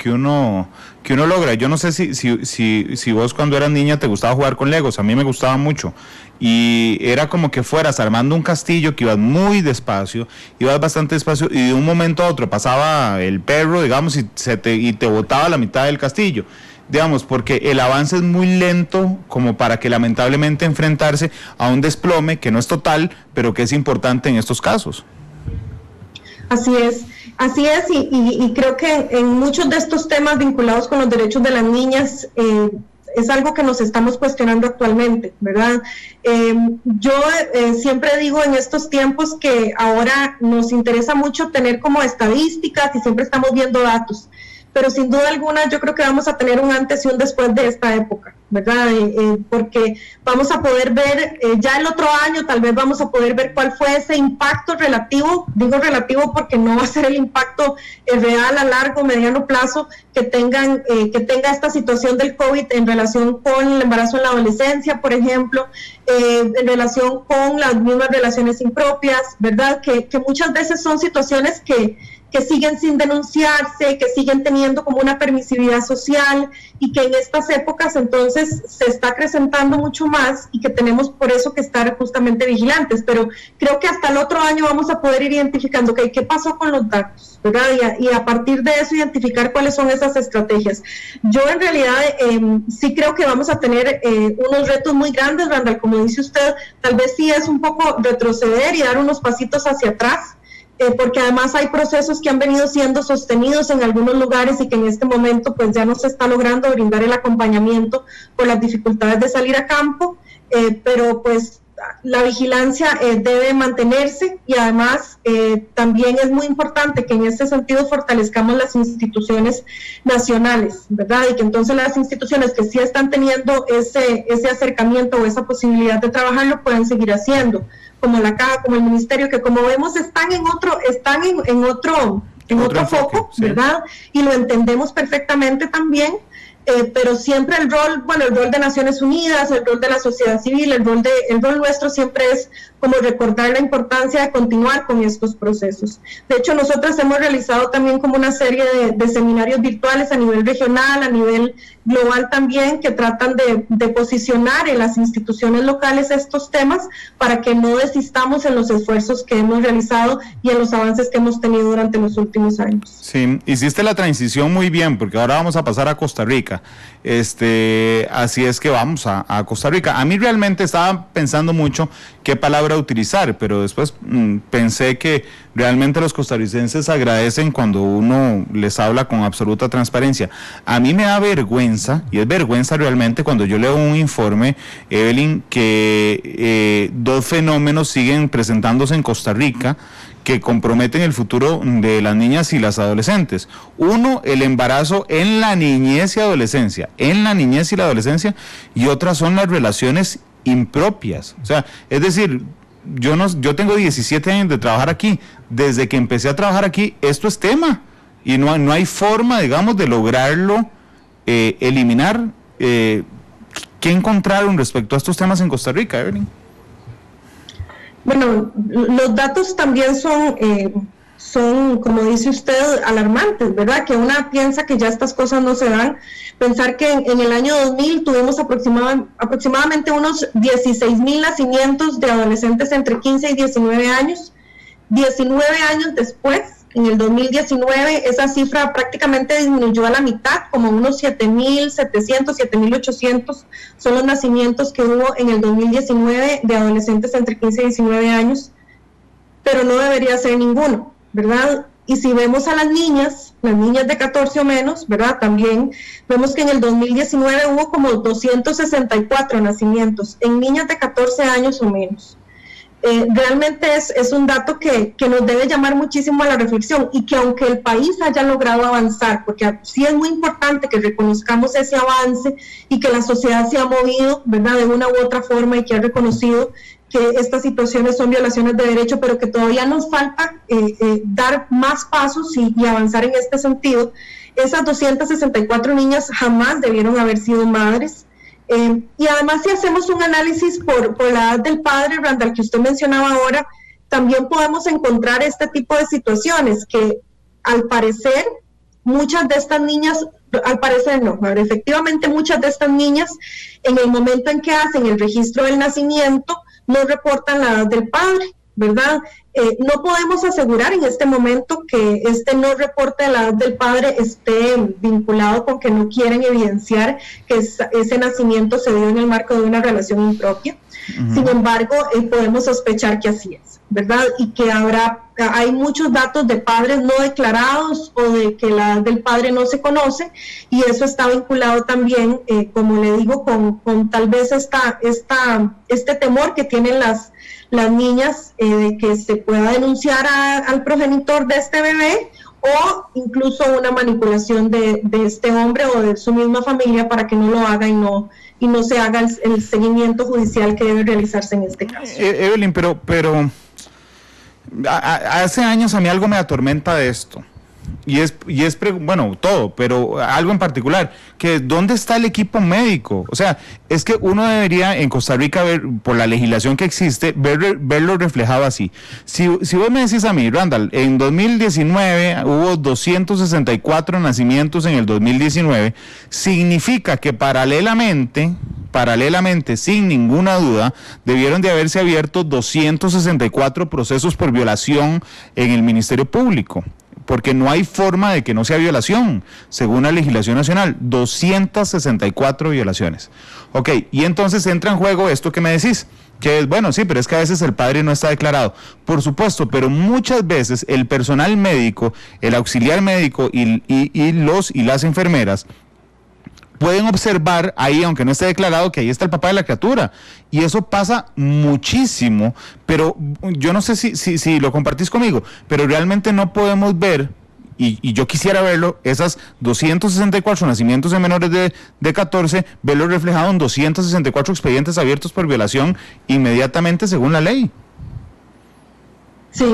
logra. Yo no sé si vos cuando eras niña te gustaba jugar con Legos. A mí me gustaba mucho, y era como que fueras armando un castillo, que ibas muy despacio, ibas bastante despacio, y de un momento a otro pasaba el perro, digamos, y te botaba la mitad del castillo, digamos, porque el avance es muy lento como para que lamentablemente enfrentarse a un desplome que no es total, pero que es importante en estos casos. Así es, y creo que en muchos de estos temas vinculados con los derechos de las niñas, es algo que nos estamos cuestionando actualmente, ¿verdad? Yo siempre digo en estos tiempos que ahora nos interesa mucho tener como estadísticas, y siempre estamos viendo datos, pero sin duda alguna yo creo que vamos a tener un antes y un después de esta época, ¿verdad? Porque vamos a poder ver, ya el otro año tal vez vamos a poder ver cuál fue ese impacto relativo, digo relativo porque no va a ser el impacto real a largo, mediano plazo que tenga esta situación del COVID en relación con el embarazo en la adolescencia, por ejemplo, en relación con las mismas relaciones impropias, ¿verdad? Que muchas veces son situaciones que siguen sin denunciarse, que siguen teniendo como una permisividad social, y que en estas épocas entonces se está acrecentando mucho más, y que tenemos por eso que estar justamente vigilantes. Pero creo que hasta el otro año vamos a poder ir identificando qué pasó con los datos, ¿verdad? Y a partir de eso identificar cuáles son esas estrategias. Yo en realidad sí creo que vamos a tener unos retos muy grandes, Randall, como dice usted, tal vez sí es un poco retroceder y dar unos pasitos hacia atrás, porque además hay procesos que han venido siendo sostenidos en algunos lugares y que en este momento pues ya no se está logrando brindar el acompañamiento por las dificultades de salir a campo, pero pues la vigilancia debe mantenerse, y además también es muy importante que en este sentido fortalezcamos las instituciones nacionales, ¿verdad? Y que entonces las instituciones que sí están teniendo ese acercamiento o esa posibilidad de trabajar lo puedan seguir haciendo, como la Caja, como el Ministerio, que como vemos están en otro foco, sí, ¿verdad? Y lo entendemos perfectamente también, pero siempre el rol de Naciones Unidas, el rol de la sociedad civil, el rol nuestro siempre es como recordar la importancia de continuar con estos procesos. De hecho, nosotros hemos realizado también como una serie de seminarios virtuales a nivel regional, a nivel global también, que tratan de posicionar en las instituciones locales estos temas para que no desistamos en los esfuerzos que hemos realizado y en los avances que hemos tenido durante los últimos años. Sí, hiciste la transición muy bien, porque ahora vamos a pasar a Costa Rica. Rica. Así es que vamos a Costa Rica. A mí realmente estaba pensando mucho qué palabra utilizar, pero después pensé que realmente los costarricenses agradecen cuando uno les habla con absoluta transparencia. A mí me da vergüenza, y es vergüenza realmente cuando yo leo un informe, Evelyn, que 2 fenómenos siguen presentándose en Costa Rica que comprometen el futuro de las niñas y las adolescentes. Uno, el embarazo en la niñez y adolescencia, y otras son las relaciones impropias. O sea, es decir, yo tengo 17 años de trabajar aquí. Desde que empecé a trabajar aquí, esto es tema, y no hay forma, digamos, de lograrlo eliminar. ¿Qué encontraron respecto a estos temas en Costa Rica, Evelyn? Bueno, los datos también son, como dice usted, alarmantes, ¿verdad? Que una piensa que ya estas cosas no se dan. Pensar que en el año 2000 tuvimos aproximadamente unos 16,000 nacimientos de adolescentes entre 15 y 19 años. 19 años después, en el 2019, esa cifra prácticamente disminuyó a la mitad, como unos 7,700, 7,800 son los nacimientos que hubo en el 2019 de adolescentes entre 15 y 19 años, pero no debería ser ninguno, ¿verdad? Y si vemos a las niñas de 14 o menos, ¿verdad? También vemos que en el 2019 hubo como 264 nacimientos en niñas de 14 años o menos. Realmente es un dato que nos debe llamar muchísimo a la reflexión, y que aunque el país haya logrado avanzar, porque sí es muy importante que reconozcamos ese avance y que la sociedad se ha movido, ¿verdad?, de una u otra forma, y que ha reconocido que estas situaciones son violaciones de derecho, pero que todavía nos falta dar más pasos y avanzar en este sentido. Esas 264 niñas jamás debieron haber sido madres. Y además, si hacemos un análisis por la edad del padre, Randall, que usted mencionaba ahora, también podemos encontrar este tipo de situaciones que al parecer muchas de estas niñas, efectivamente muchas de estas niñas en el momento en que hacen el registro del nacimiento no reportan la edad del padre, ¿verdad? No podemos asegurar en este momento que este no reporte de la edad del padre esté vinculado con que no quieren evidenciar que ese nacimiento se dio en el marco de una relación impropia. Uh-huh. Sin embargo, podemos sospechar que así es, ¿verdad? Y que hay muchos datos de padres no declarados o de que la edad del padre no se conoce, y eso está vinculado también, como le digo, con tal vez este temor que tienen las niñas de que se pueda denunciar al progenitor de este bebé, o incluso una manipulación de este hombre o de su misma familia para que no lo haga y no se haga el seguimiento judicial que debe realizarse en este caso. Evelyn, pero hace años a mí algo me atormenta de esto. Y es todo, pero algo en particular, que ¿dónde está el equipo médico? O sea, es que uno debería en Costa Rica ver, por la legislación que existe, verlo reflejado así. Si vos me decís a mí, Randall, en 2019 hubo 264 nacimientos en el 2019, significa que paralelamente, sin ninguna duda, debieron de haberse abierto 264 procesos por violación en el Ministerio Público, porque no hay forma de que no sea violación, según la legislación nacional, 264 violaciones. Ok, y entonces entra en juego esto que me decís, que es, bueno, sí, pero es que a veces el padre no está declarado. Por supuesto, pero muchas veces el personal médico, el auxiliar médico y las enfermeras pueden observar ahí, aunque no esté declarado, que ahí está el papá de la criatura. Y eso pasa muchísimo, pero yo no sé si lo compartís conmigo, pero realmente no podemos ver, y yo quisiera verlo, esas 264 nacimientos de menores de 14, verlo reflejado en 264 expedientes abiertos por violación inmediatamente según la ley. Sí.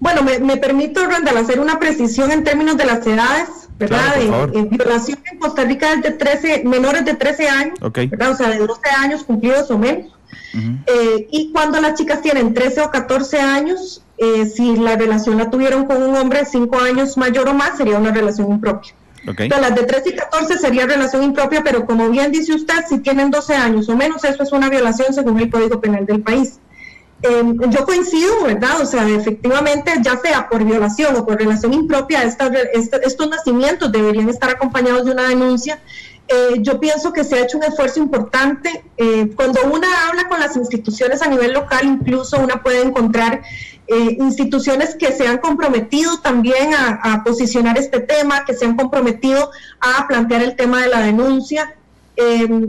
Bueno, me permito, Randall, hacer una precisión en términos de las edades, ¿verdad? Claro, violación en Costa Rica es de menores de 13 años, okay, ¿verdad? O sea, de 12 años cumplidos o menos. Uh-huh. Y cuando las chicas tienen 13 o 14 años, si la relación la tuvieron con un hombre 5 años mayor o más, sería una relación impropia. Okay. Entonces, las de 13 y 14 sería relación impropia, pero como bien dice usted, si tienen 12 años o menos, eso es una violación según el Código Penal del país. Yo coincido, ¿verdad? O sea, efectivamente, ya sea por violación o por relación impropia, estos nacimientos deberían estar acompañados de una denuncia. Yo pienso que se ha hecho un esfuerzo importante. Cuando una habla con las instituciones a nivel local, incluso una puede encontrar instituciones que se han comprometido también a posicionar este tema, que se han comprometido a plantear el tema de la denuncia.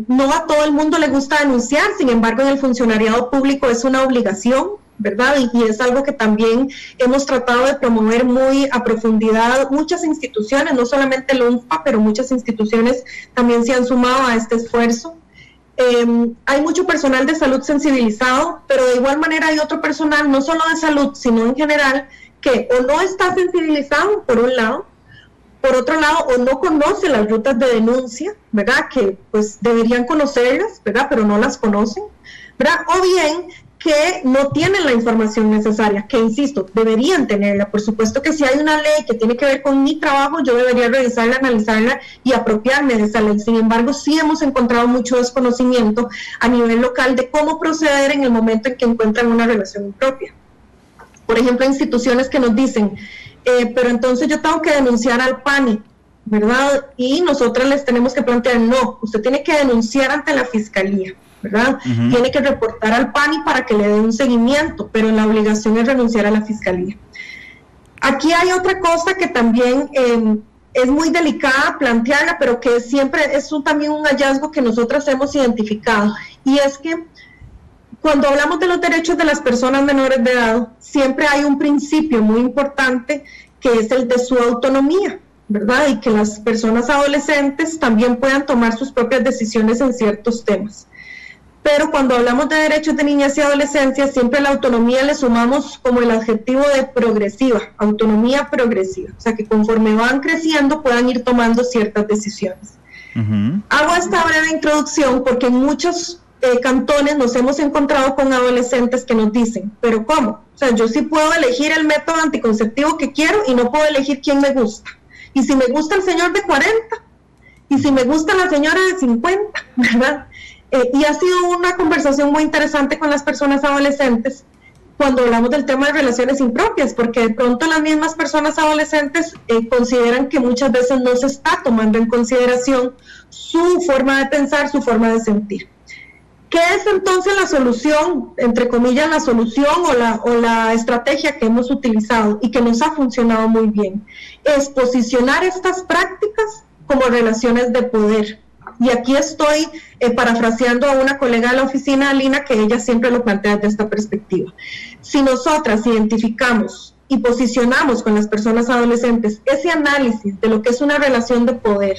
No a todo el mundo le gusta denunciar, sin embargo en el funcionariado público es una obligación, ¿verdad? Y es algo que también hemos tratado de promover muy a profundidad. Muchas instituciones, no solamente el UNFPA, pero muchas instituciones también se han sumado a este esfuerzo. Hay mucho personal de salud sensibilizado, pero de igual manera hay otro personal, no solo de salud, sino en general, que o no está sensibilizado, por un lado, por otro lado, o no conoce las rutas de denuncia, ¿verdad? Que pues deberían conocerlas, ¿verdad? Pero no las conocen, ¿verdad? O bien que no tienen la información necesaria, que insisto, deberían tenerla. Por supuesto que si hay una ley que tiene que ver con mi trabajo, yo debería revisarla, analizarla y apropiarme de esa ley. Sin embargo, sí hemos encontrado mucho desconocimiento a nivel local de cómo proceder en el momento en que encuentran una relación impropia. Por ejemplo, instituciones que nos dicen, pero entonces yo tengo que denunciar al PANI, ¿verdad? Y nosotras les tenemos que plantear, no, usted tiene que denunciar ante la fiscalía, ¿verdad? Tiene que reportar al PANI para que le dé un seguimiento, pero la obligación es renunciar a la fiscalía. Aquí hay otra cosa que también es muy delicada plantearla, pero que siempre es también un hallazgo que nosotras hemos identificado, y es que cuando hablamos de los derechos de las personas menores de edad, siempre hay un principio muy importante que es el de su autonomía, ¿verdad? Y que las personas adolescentes también puedan tomar sus propias decisiones en ciertos temas. Pero cuando hablamos de derechos de niñas y adolescencia, siempre a la autonomía le sumamos como el adjetivo de progresiva, autonomía progresiva, o sea que conforme van creciendo puedan ir tomando ciertas decisiones. Hago esta breve introducción porque en muchos cantones nos hemos encontrado con adolescentes que nos dicen, pero ¿cómo? O sea, yo sí puedo elegir el método anticonceptivo que quiero y no puedo elegir quién me gusta. Y si me gusta el señor de 40, y si me gusta la señora de 50, ¿verdad? Y ha sido una conversación muy interesante con las personas adolescentes cuando hablamos del tema de relaciones impropias, porque de pronto las mismas personas adolescentes consideran que muchas veces no se está tomando en consideración su forma de pensar, su forma de sentir. ¿Qué es entonces la solución, entre comillas, la solución o la estrategia que hemos utilizado y que nos ha funcionado muy bien? Es posicionar estas prácticas como relaciones de poder. Y aquí estoy parafraseando a una colega de la oficina, Lina, que ella siempre lo plantea desde esta perspectiva. Si nosotras identificamos y posicionamos con las personas adolescentes ese análisis de lo que es una relación de poder,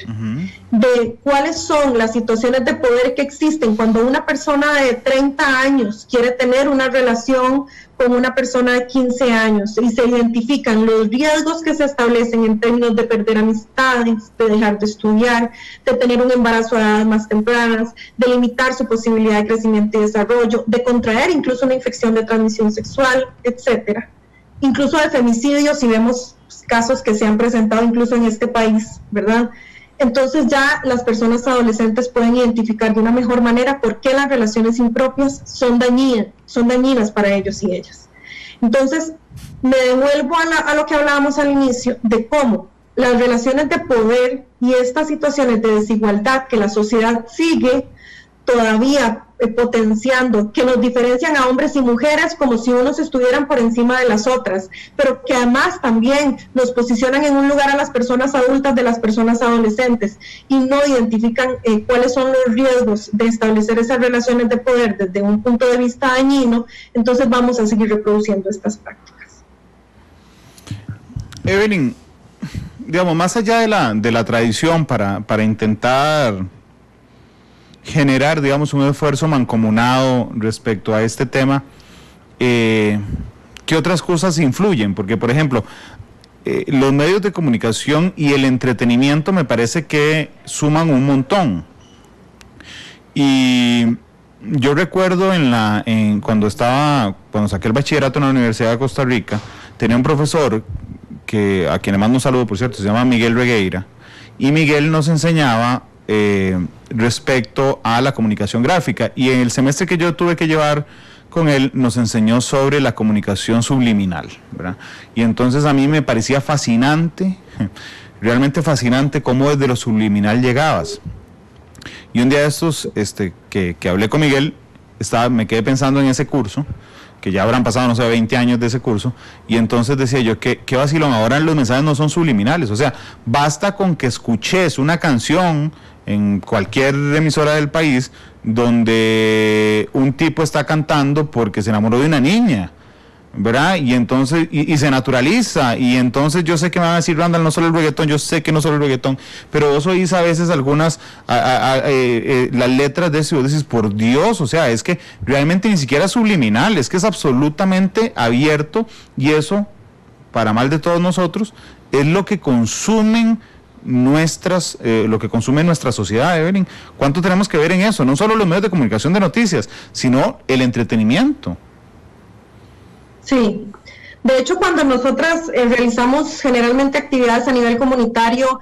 de cuáles son las situaciones de poder que existen cuando una persona de 30 años quiere tener una relación con una persona de 15 años y se identifican los riesgos que se establecen en términos de perder amistades, de dejar de estudiar, de tener un embarazo a edades más tempranas, de limitar su posibilidad de crecimiento y desarrollo, de contraer incluso una infección de transmisión sexual, etcétera. Incluso de femicidios, si vemos casos que se han presentado incluso en este país, ¿verdad? Entonces ya las personas adolescentes pueden identificar de una mejor manera por qué las relaciones impropias son dañinas para ellos y ellas. Entonces, me devuelvo a lo que hablábamos al inicio, de cómo las relaciones de poder y estas situaciones de desigualdad que la sociedad sigue todavía potenciando, que nos diferencian a hombres y mujeres como si unos estuvieran por encima de las otras, pero que además también nos posicionan en un lugar a las personas adultas de las personas adolescentes y no identifican cuáles son los riesgos de establecer esas relaciones de poder desde un punto de vista dañino. Entonces vamos a seguir reproduciendo estas prácticas. Evelyn, digamos, más allá de la tradición para intentar generar, digamos, un esfuerzo mancomunado respecto a este tema, ¿qué otras cosas influyen? Porque, por ejemplo, los medios de comunicación y el entretenimiento me parece que suman un montón. Y yo recuerdo cuando saqué el bachillerato en la Universidad de Costa Rica, tenía un profesor a quien le mando un saludo, por cierto, se llama Miguel Regueira, y Miguel nos enseñaba respecto a la comunicación gráfica. Y en el semestre que yo tuve que llevar con él, nos enseñó sobre la comunicación subliminal, ¿verdad? Y entonces a mí me parecía fascinante, realmente fascinante, cómo desde lo subliminal llegabas. Y un día de estos, que hablé con Miguel, me quedé pensando en ese curso, que ya habrán pasado, no sé, 20 años de ese curso, y entonces decía yo, qué vacilón, ahora los mensajes no son subliminales, o sea, basta con que escuches una canción en cualquier emisora del país donde un tipo está cantando porque se enamoró de una niña, ¿verdad? Y entonces, y se naturaliza, y entonces yo sé que me van a decir, Randall, no solo el reggaetón, yo sé que no solo el reggaetón, pero vos oís a veces algunas, las letras de eso, y vos decís, por Dios, o sea, es que realmente ni siquiera es subliminal, es que es absolutamente abierto, y eso, para mal de todos nosotros, es lo que consumen lo que consume nuestra sociedad, Evelyn. ¿Cuánto tenemos que ver en eso? No solo los medios de comunicación de noticias, sino el entretenimiento. Sí, de hecho cuando nosotras realizamos generalmente actividades a nivel comunitario,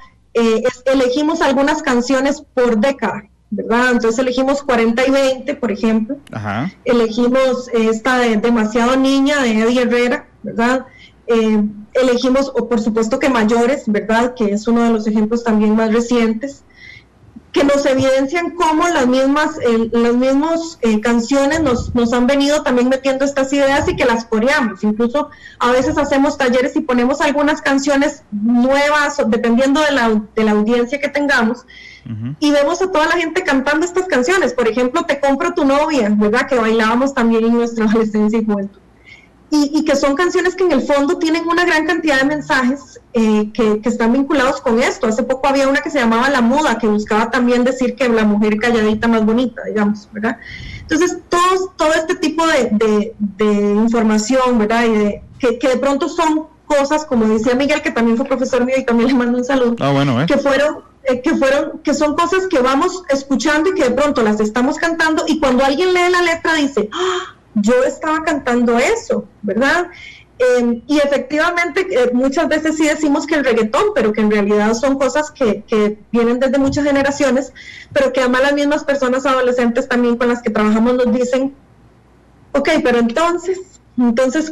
elegimos algunas canciones por década, ¿verdad? Entonces elegimos 40 y 20, por ejemplo. Ajá. Elegimos esta de Demasiado Niña, de Eddie Herrera, ¿verdad? Elegimos, o por supuesto que Mayores, ¿verdad? Que es uno de los ejemplos también más recientes, que nos evidencian cómo las mismas canciones nos han venido también metiendo estas ideas y que las coreamos. Incluso a veces hacemos talleres y ponemos algunas canciones nuevas, dependiendo de la audiencia que tengamos, y vemos a toda la gente cantando estas canciones. Por ejemplo, Te compro tu novia, ¿verdad? Que bailábamos también en nuestra adolescencia y juventud. Y que son canciones que en el fondo tienen una gran cantidad de mensajes que están vinculados con esto. Hace poco había una que se llamaba La Muda, que buscaba también decir que la mujer calladita más bonita, digamos, ¿verdad? Entonces, todo este tipo de información, ¿verdad? Y que de pronto son cosas, como decía Miguel, que también fue profesor mío y también le mando un saludo, que son cosas que vamos escuchando y que de pronto las estamos cantando, y cuando alguien lee la letra dice, ¡ah! Yo estaba cantando eso, ¿verdad? Y efectivamente muchas veces sí decimos que el reggaetón, pero que en realidad son cosas que vienen desde muchas generaciones, pero que además las mismas personas adolescentes también con las que trabajamos nos dicen, ok, pero entonces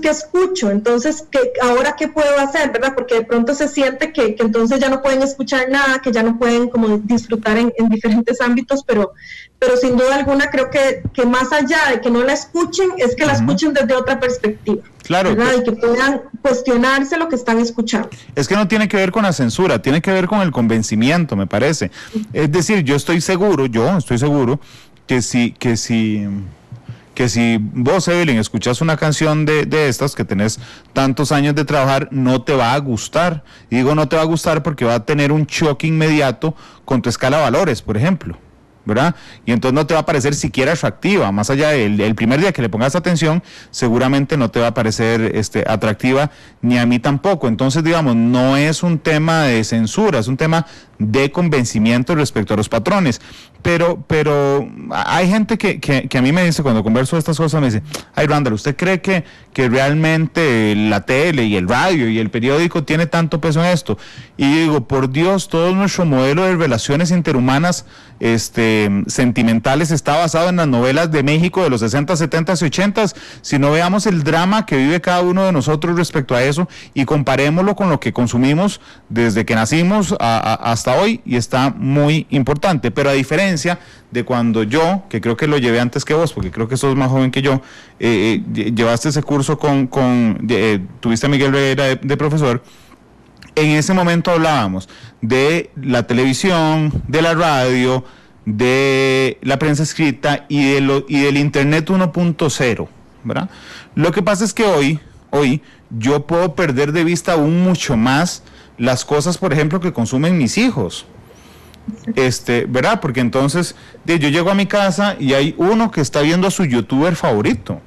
¿qué escucho? Entonces, ¿ahora qué puedo hacer? ¿Verdad? Porque de pronto se siente que entonces ya no pueden escuchar nada, que ya no pueden como disfrutar en diferentes ámbitos, pero sin duda alguna creo que más allá de que no la escuchen, es que la escuchen desde otra perspectiva. Claro. ¿Verdad? Y que puedan cuestionarse lo que están escuchando. Es que no tiene que ver con la censura, tiene que ver con el convencimiento, me parece. Es decir, yo estoy seguro que si vos, Evelyn, escuchás una canción de estas que tenés tantos años de trabajar, no te va a gustar. Y digo no te va a gustar porque va a tener un choque inmediato con tu escala de valores, por ejemplo, ¿verdad? Y entonces no te va a parecer siquiera atractiva, más allá del primer día que le pongas atención, seguramente no te va a parecer atractiva, ni a mí tampoco. Entonces, digamos, no es un tema de censura, es un tema de convencimiento respecto a los patrones. Pero hay gente que a mí me dice, cuando converso de estas cosas, me dice, ay, Randall, ¿usted cree que realmente la tele y el radio y el periódico tiene tanto peso en esto? Y digo, por Dios, todo nuestro modelo de relaciones interhumanas sentimentales está basado en las novelas de México de los 60, 70 y 80. Si no, veamos el drama que vive cada uno de nosotros respecto a eso y comparémoslo con lo que consumimos desde que nacimos hasta hoy, y está muy importante. Pero a diferencia de cuando yo, que creo que lo llevé antes que vos, porque creo que sos más joven que yo, llevaste ese curso tuviste a Miguel Rivera de profesor. En ese momento hablábamos de la televisión, de la radio, de la prensa escrita y del Internet 1.0, ¿verdad? Lo que pasa es que hoy yo puedo perder de vista aún mucho más las cosas, por ejemplo, que consumen mis hijos. ¿Verdad? Porque entonces yo llego a mi casa y hay uno que está viendo a su youtuber favorito,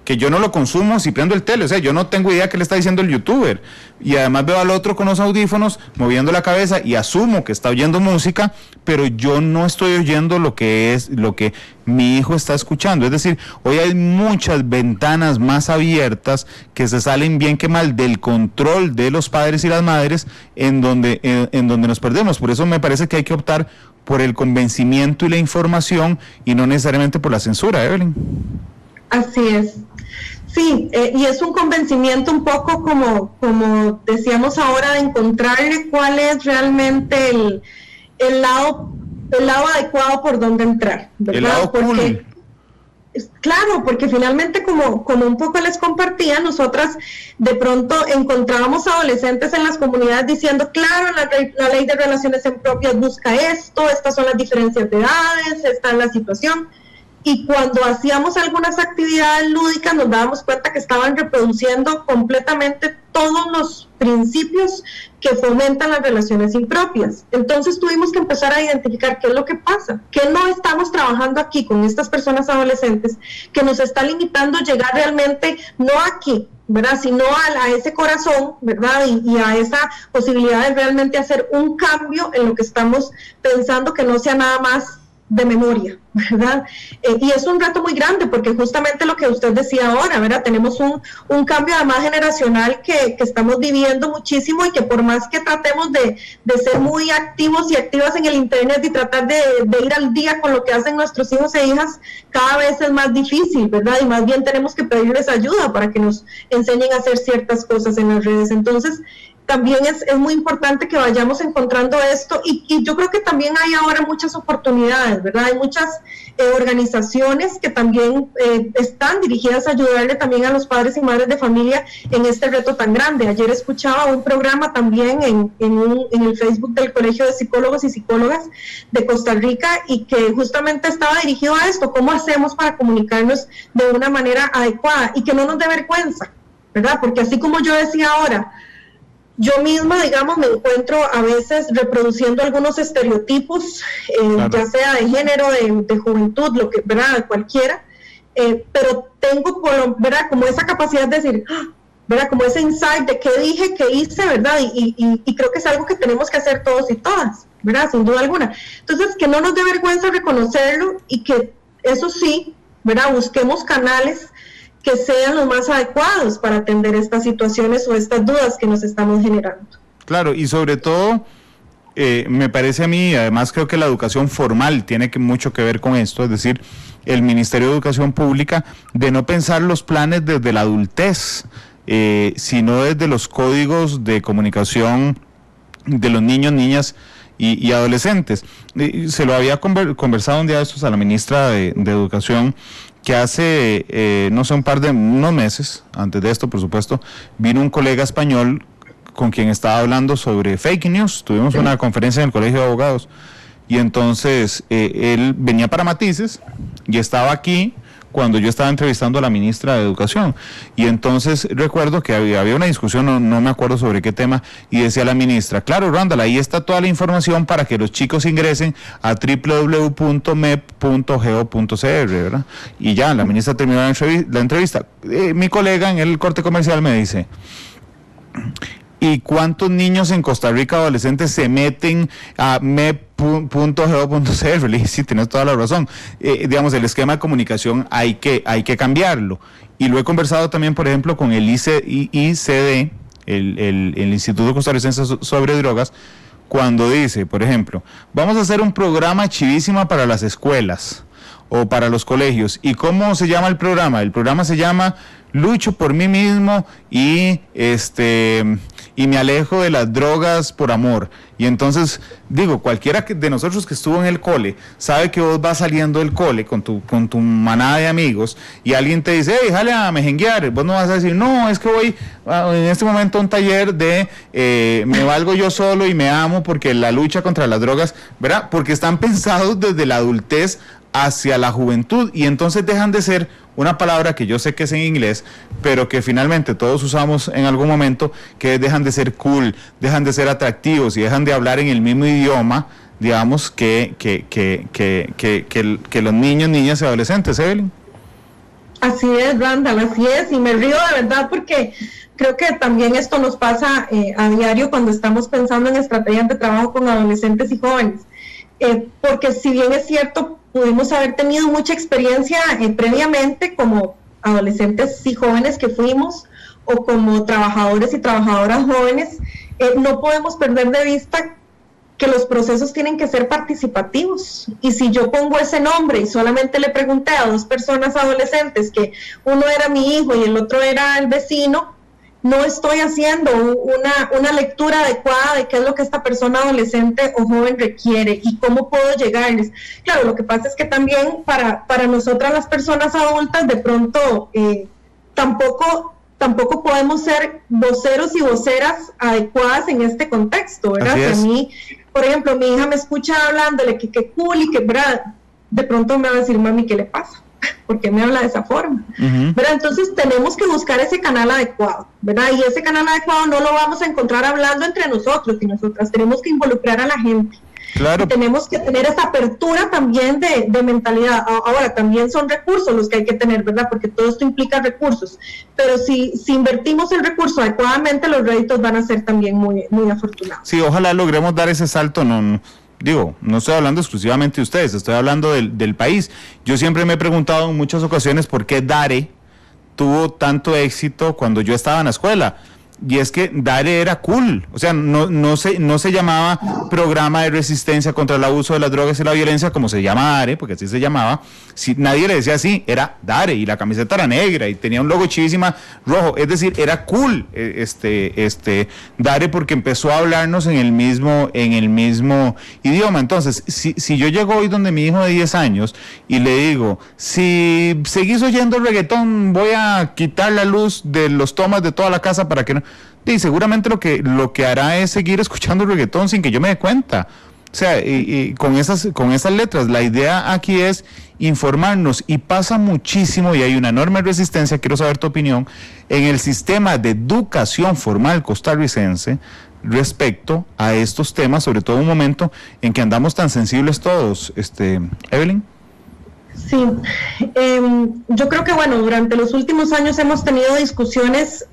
que yo no lo consumo si prendo el tele, o sea, yo no tengo idea qué le está diciendo el youtuber, y además veo al otro con los audífonos moviendo la cabeza y asumo que está oyendo música, pero yo no estoy oyendo lo que mi hijo está escuchando. Es decir, hoy hay muchas ventanas más abiertas que se salen bien que mal del control de los padres y las madres, en donde nos perdemos. Por eso me parece que hay que optar por el convencimiento y la información, y no necesariamente por la censura, Evelyn. Así es. Sí, y es un convencimiento un poco como decíamos ahora, de encontrarle cuál es realmente el lado adecuado por donde entrar, ¿verdad? El lado cool. Claro, porque finalmente, como un poco les compartía, nosotras de pronto encontrábamos adolescentes en las comunidades diciendo, claro, la ley de relaciones impropias busca esto, estas son las diferencias de edades, esta es la situación. Y cuando hacíamos algunas actividades lúdicas nos dábamos cuenta que estaban reproduciendo completamente todos los principios que fomentan las relaciones impropias. Entonces tuvimos que empezar a identificar qué es lo que pasa, qué no estamos trabajando aquí con estas personas adolescentes, que nos está limitando a llegar realmente, no aquí, ¿verdad?, sino a ese corazón, ¿verdad?, y a esa posibilidad de realmente hacer un cambio en lo que estamos pensando, que no sea nada más de memoria, ¿verdad? Y es un reto muy grande, porque justamente lo que usted decía ahora, ¿verdad? Tenemos un cambio además generacional que estamos viviendo muchísimo, y que por más que tratemos de ser muy activos y activas en el internet y tratar de ir al día con lo que hacen nuestros hijos e hijas, cada vez es más difícil, ¿verdad? Y más bien tenemos que pedirles ayuda para que nos enseñen a hacer ciertas cosas en las redes. Entonces, también es muy importante que vayamos encontrando esto, y yo creo que también hay ahora muchas oportunidades, ¿verdad? Hay muchas organizaciones que también están dirigidas a ayudarle también a los padres y madres de familia en este reto tan grande. Ayer escuchaba un programa también en el Facebook del Colegio de Psicólogos y Psicólogas de Costa Rica, y que justamente estaba dirigido a esto: cómo hacemos para comunicarnos de una manera adecuada y que no nos dé vergüenza, ¿verdad? Porque así como yo decía ahora, yo misma, digamos, me encuentro a veces reproduciendo algunos estereotipos, claro, ya sea de género, de juventud, lo que, ¿verdad?, cualquiera, pero tengo, ¿verdad?, como esa capacidad de decir, ¿verdad?, como ese insight de qué dije, qué hice, ¿verdad?, y creo que es algo que tenemos que hacer todos y todas, ¿verdad?, sin duda alguna. Entonces, que no nos dé vergüenza reconocerlo, y que eso sí, ¿verdad?, busquemos canales que sean los más adecuados para atender estas situaciones o estas dudas que nos estamos generando. Claro, y sobre todo, me parece a mí, además creo que la educación formal tiene mucho que ver con esto, es decir, el Ministerio de Educación Pública, de no pensar los planes desde la adultez, sino desde los códigos de comunicación de los niños, niñas y adolescentes. Se lo había conversado un día de estos a la ministra de Educación, que hace, no sé, unos meses, antes de esto, por supuesto, vino un colega español con quien estaba hablando sobre fake news. Tuvimos una conferencia en el Colegio de Abogados, y entonces él venía para Matices y estaba aquí cuando yo estaba entrevistando a la ministra de Educación, y entonces recuerdo que había una discusión, no me acuerdo sobre qué tema, y decía la ministra, claro, Randall, ahí está toda la información para que los chicos ingresen a www.mep.go.cr, ¿verdad? Y ya, la ministra terminó la entrevista. Mi colega en el corte comercial me dice, ¿y cuántos niños en Costa Rica adolescentes se meten a mep.go.cr? Le dije, sí, tienes toda la razón. Digamos, el esquema de comunicación hay que cambiarlo. Y lo he conversado también, por ejemplo, con el ICD, el Instituto Costarricense sobre Drogas, cuando dice, por ejemplo, vamos a hacer un programa chivísima para las escuelas o para los colegios. ¿Y cómo se llama el programa? El programa se llama Lucho por mí mismo y me alejo de las drogas por amor. Y entonces, digo, cualquiera de nosotros que estuvo en el cole sabe que vos vas saliendo del cole con tu manada de amigos, y alguien te dice, hey, jale a mejenguear. Vos no vas a decir, no, es que voy en este momento a un taller de me valgo yo solo y me amo, porque la lucha contra las drogas, ¿verdad? Porque están pensados desde la adultez hacia la juventud, y entonces dejan de ser una palabra que yo sé que es en inglés, pero que finalmente todos usamos en algún momento, que dejan de ser cool, dejan de ser atractivos y dejan de hablar en el mismo idioma, digamos, que los niños, niñas y adolescentes, Evelyn. Así es, Randall, así es, y me río de verdad porque creo que también esto nos pasa a diario cuando estamos pensando en estrategias de trabajo con adolescentes y jóvenes, porque si bien es cierto, pudimos haber tenido mucha experiencia previamente como adolescentes y jóvenes que fuimos, o como trabajadores y trabajadoras jóvenes, no podemos perder de vista que los procesos tienen que ser participativos. Y si yo pongo ese nombre y solamente le pregunté a 2 personas adolescentes, que uno era mi hijo y el otro era el vecino, no estoy haciendo una lectura adecuada de qué es lo que esta persona adolescente o joven requiere y cómo puedo llegarles. Claro, lo que pasa es que también para nosotras las personas adultas de pronto tampoco podemos ser voceros y voceras adecuadas en este contexto, ¿verdad? Si a mí, por ejemplo, mi hija me escucha hablándole que qué cool y que, ¿verdad? De pronto me va a decir, mami, ¿qué le pasa? ¿Por qué me habla de esa forma? ¿Verdad? Entonces tenemos que buscar ese canal adecuado, ¿verdad? Y ese canal adecuado no lo vamos a encontrar hablando entre nosotros y nosotras, tenemos que involucrar a la gente. Claro. Y tenemos que tener esa apertura también de mentalidad. Ahora, también son recursos los que hay que tener, ¿verdad? Porque todo esto implica recursos. Pero si invertimos el recurso adecuadamente, los réditos van a ser también muy, muy afortunados. Sí, ojalá logremos dar ese salto. No estoy hablando exclusivamente de ustedes, estoy hablando del país. Yo siempre me he preguntado en muchas ocasiones por qué DARE tuvo tanto éxito cuando yo estaba en la escuela. Y es que DARE era cool, o sea, no se llamaba Programa de Resistencia contra el Abuso de las Drogas y la Violencia como se llama DARE, porque así se llamaba. Nadie le decía así, era DARE, y la camiseta era negra y tenía un logo chivísima rojo, es decir, era cool DARE porque empezó a hablarnos en el mismo idioma. Entonces, si yo llego hoy donde mi hijo de 10 años y le digo, si seguís oyendo reggaetón, voy a quitar la luz de los tomas de toda la casa para que no... Y seguramente lo que hará es seguir escuchando reggaetón sin que yo me dé cuenta. O sea, y con esas letras, la idea aquí es informarnos, y pasa muchísimo, y hay una enorme resistencia, quiero saber tu opinión, en el sistema de educación formal costarricense respecto a estos temas, sobre todo en un momento en que andamos tan sensibles todos. Evelyn. Sí, yo creo que durante los últimos años hemos tenido discusiones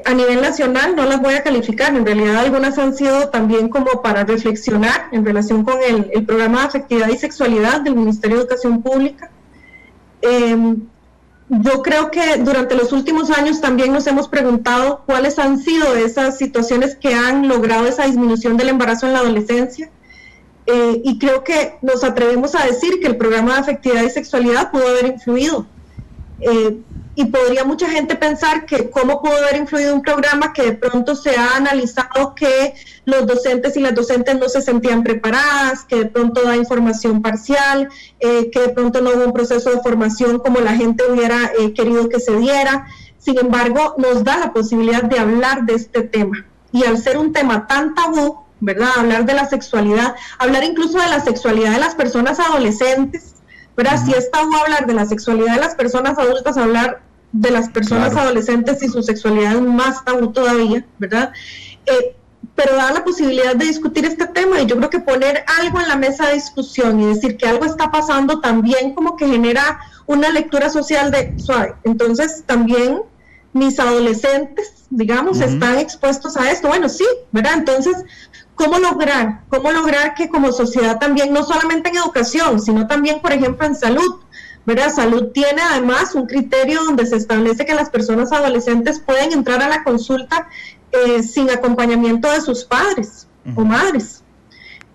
a nivel nacional, no las voy a calificar, en realidad algunas han sido también como para reflexionar en relación con el programa de afectividad y sexualidad del Ministerio de Educación Pública. Yo creo que durante los últimos años también nos hemos preguntado cuáles han sido esas situaciones que han logrado esa disminución del embarazo en la adolescencia. Y creo que nos atrevemos a decir que el programa de afectividad y sexualidad pudo haber influido. Y podría mucha gente pensar que cómo pudo haber influido un programa que de pronto se ha analizado que los docentes y las docentes no se sentían preparadas, que de pronto da información parcial, que de pronto no hubo un proceso de formación como la gente hubiera querido que se diera. Sin embargo, nos da la posibilidad de hablar de este tema. Y al ser un tema tan tabú, ¿verdad? Hablar de la sexualidad, hablar incluso de la sexualidad de las personas adolescentes, ¿verdad? Si es tabú hablar de la sexualidad de las personas adultas, hablar de las personas adolescentes y su sexualidad es más tabú todavía, ¿verdad? Pero da la posibilidad de discutir este tema, y yo creo que poner algo en la mesa de discusión y decir que algo está pasando también como que genera una lectura social de suave. Entonces también mis adolescentes, digamos, están expuestos a esto. Bueno, sí, ¿verdad? Entonces, ¿cómo lograr que como sociedad también, no solamente en educación, sino también, por ejemplo, en salud, ¿verdad? Salud tiene además un criterio donde se establece que las personas adolescentes pueden entrar a la consulta sin acompañamiento de sus padres o madres,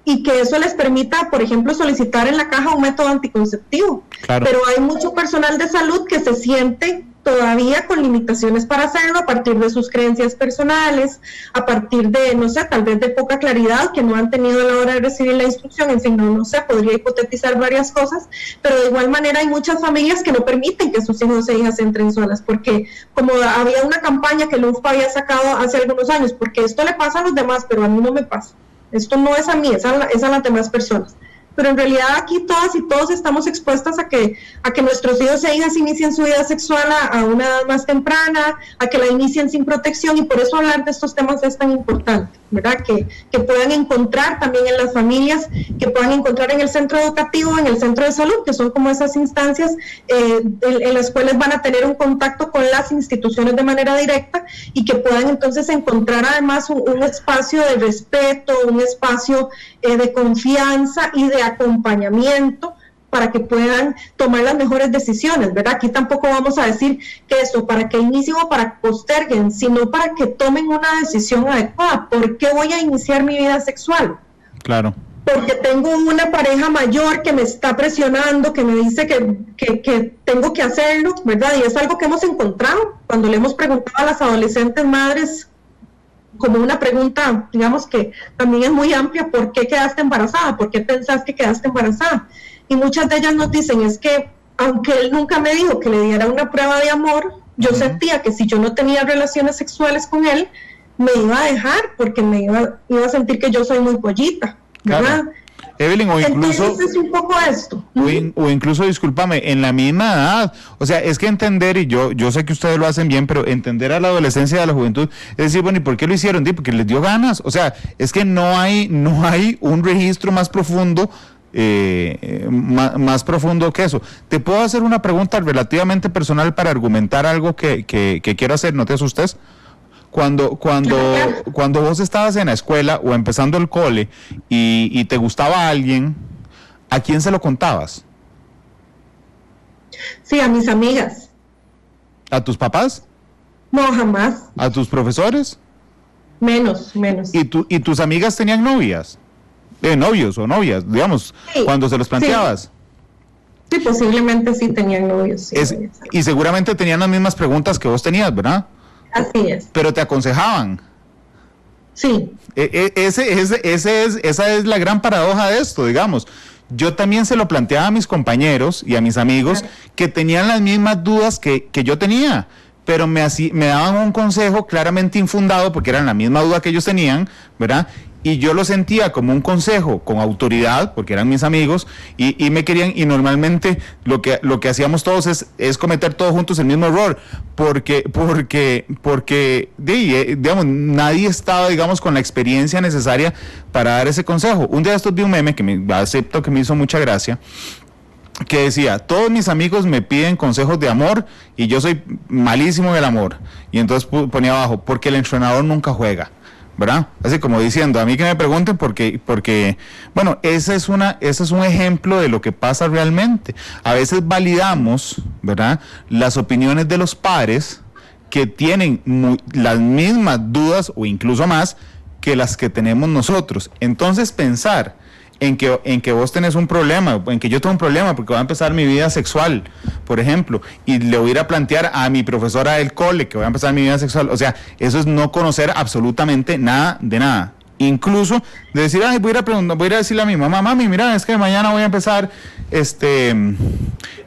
y que eso les permita, por ejemplo, solicitar en la caja un método anticonceptivo. Claro. Pero hay mucho personal de salud que se siente todavía con limitaciones para hacerlo a partir de sus creencias personales, a partir de, no sé, tal vez de poca claridad que no han tenido a la hora de recibir la instrucción. En fin, no sé, podría hipotetizar varias cosas, pero de igual manera hay muchas familias que no permiten que sus hijos e hijas entren solas, porque como había una campaña que el UNFPA había sacado hace algunos años, porque esto le pasa a los demás, pero a mí no me pasa, esto no es a mí, es a las demás personas. pero en realidad aquí todas y todos estamos expuestas a que nuestros hijos e hijas inicien su vida sexual a una edad más temprana, a que la inicien sin protección, y por eso hablar de estos temas es tan importante, ¿verdad? Que puedan encontrar también en las familias, que puedan encontrar en el centro educativo, en el centro de salud, que son como esas instancias en las cuales van a tener un contacto con las instituciones de manera directa, y que puedan entonces encontrar además un espacio de respeto, un espacio de confianza y de acompañamiento para que puedan tomar las mejores decisiones, ¿verdad? Aquí tampoco vamos a decir que esto para que inicien o para que posterguen, sino para que tomen una decisión adecuada. ¿Por qué voy a iniciar mi vida sexual? Claro. Porque tengo una pareja mayor que me está presionando, que me dice que tengo que hacerlo, ¿verdad? Y es algo que hemos encontrado cuando le hemos preguntado a las adolescentes madres, como una pregunta, digamos que también es muy amplia: ¿por qué quedaste embarazada? ¿Por qué pensás que quedaste embarazada? Y muchas de ellas nos dicen, es que aunque él nunca me dijo que le diera una prueba de amor, yo sentía que si yo no tenía relaciones sexuales con él, me iba a dejar, porque me iba a sentir que yo soy muy pollita, ¿verdad? Claro. Evelyn, o incluso, entonces es un poco esto. O incluso, discúlpame, en la misma edad, o sea, es que entender, y yo sé que ustedes lo hacen bien, pero entender a la adolescencia y a la juventud, es decir, bueno, ¿y por qué lo hicieron? Porque les dio ganas, o sea, es que no hay un registro más profundo, más profundo que eso. Te puedo hacer una pregunta relativamente personal para argumentar algo que quiero hacer, no te asustes. Cuando vos estabas en la escuela o empezando el cole y te gustaba alguien, ¿a quién se lo contabas? Sí, a mis amigas. ¿A tus papás? No, jamás. ¿A tus profesores? Menos. ¿Y tus amigas tenían novias? Novios o novias, digamos, sí, cuando se los planteabas. Sí, posiblemente sí tenían novios. Sí, y seguramente tenían las mismas preguntas que vos tenías, ¿verdad? Así es. Pero te aconsejaban. Sí. Esa es la gran paradoja de esto, digamos. Yo también se lo planteaba a mis compañeros y a mis amigos que tenían las mismas dudas que yo tenía, pero me daban un consejo claramente infundado porque eran la misma duda que ellos tenían, ¿verdad? Y yo lo sentía como un consejo con autoridad, porque eran mis amigos, y me querían, y normalmente lo que hacíamos todos es cometer todos juntos el mismo error, porque digamos, nadie estaba, digamos, con la experiencia necesaria para dar ese consejo. Un día de estos vi un meme que acepto que me hizo mucha gracia, que decía: todos mis amigos me piden consejos de amor y yo soy malísimo en el amor. Y entonces ponía abajo: porque el entrenador nunca juega, ¿verdad? Así como diciendo, a mí que me pregunten porque bueno, ese es un ejemplo de lo que pasa realmente. A veces validamos, ¿verdad?, las opiniones de los padres que tienen las mismas dudas o incluso más que las que tenemos nosotros. Entonces pensar en que vos tenés un problema, en que yo tengo un problema porque voy a empezar mi vida sexual, por ejemplo, y le voy a ir a plantear a mi profesora del cole que voy a empezar mi vida sexual, o sea, eso es no conocer absolutamente nada de nada. Incluso de decir, ay, voy a ir a decirle a mi mamá: mami, mira, es que mañana voy a empezar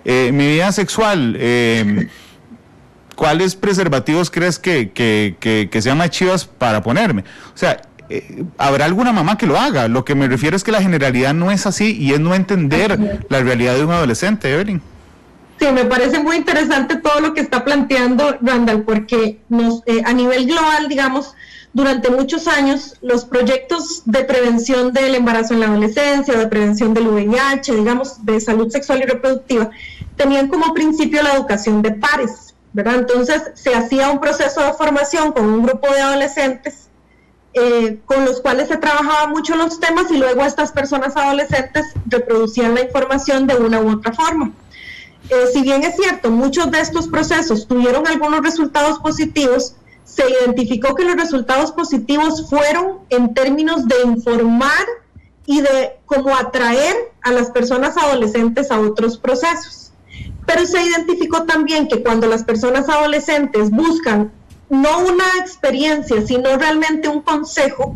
mi vida sexual, ¿cuáles preservativos crees que sean más chivas para ponerme? O sea, habrá alguna mamá que lo haga. Lo que me refiero es que la generalidad no es así y es no entender la realidad de un adolescente, Evelyn. Sí, me parece muy interesante todo lo que está planteando Randall, porque a nivel global, digamos, durante muchos años, los proyectos de prevención del embarazo en la adolescencia, de prevención del VIH, digamos, de salud sexual y reproductiva, tenían como principio la educación de pares, ¿verdad? Entonces, se hacía un proceso de formación con un grupo de adolescentes con los cuales se trabajaba mucho los temas, y luego estas personas adolescentes reproducían la información de una u otra forma. Si bien es cierto, muchos de estos procesos tuvieron algunos resultados positivos, se identificó que los resultados positivos fueron en términos de informar y de cómo atraer a las personas adolescentes a otros procesos. Pero se identificó también que cuando las personas adolescentes buscan no una experiencia, sino realmente un consejo,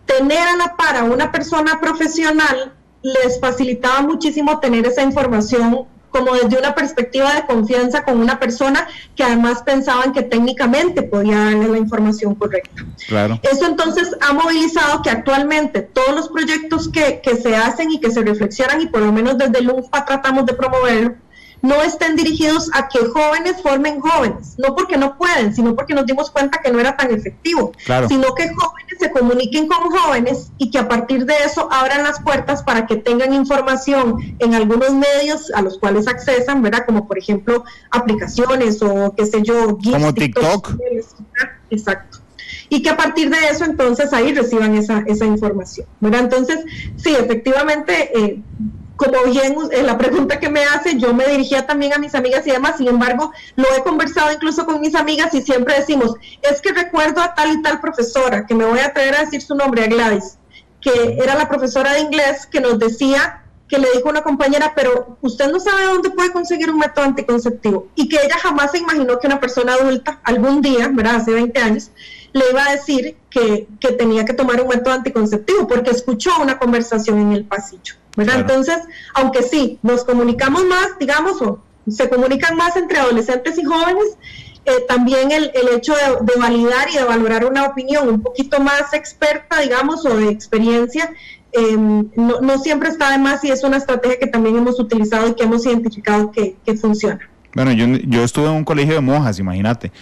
tener a la par a una persona profesional les facilitaba muchísimo tener esa información como desde una perspectiva de confianza con una persona que además pensaban que técnicamente podía darle la información correcta. Claro. Eso entonces ha movilizado que actualmente todos los proyectos que se hacen y que se reflexionan, y por lo menos desde el UNFPA tratamos de promoverlo, no estén dirigidos a que jóvenes formen jóvenes, no porque no pueden, sino porque nos dimos cuenta que no era tan efectivo, claro, sino que jóvenes se comuniquen con jóvenes y que a partir de eso abran las puertas para que tengan información en algunos medios a los cuales accesan, ¿verdad? Como por ejemplo aplicaciones o qué sé yo, GIFs, como TikTok. Exacto. Y que a partir de eso entonces ahí reciban esa información, ¿verdad? Entonces, sí, efectivamente, como bien en la pregunta que me hace, yo me dirigía también a mis amigas y demás, sin embargo, lo he conversado incluso con mis amigas y siempre decimos, es que recuerdo a tal y tal profesora, que me voy a atrever a decir su nombre, a Gladys, que era la profesora de inglés, que nos decía, que le dijo a una compañera, pero usted no sabe dónde puede conseguir un método anticonceptivo, y que ella jamás se imaginó que una persona adulta, algún día, ¿verdad?, hace 20 años, le iba a decir que tenía que tomar un método anticonceptivo, porque escuchó una conversación en el pasillo, ¿verdad? Claro. Entonces, aunque sí, nos comunicamos más, digamos, o se comunican más entre adolescentes y jóvenes, también el hecho de validar y de valorar una opinión un poquito más experta, digamos, o de experiencia, no siempre está de más, y es una estrategia que también hemos utilizado y que hemos identificado que funciona. Bueno, yo estuve en un colegio de monjas, imagínate,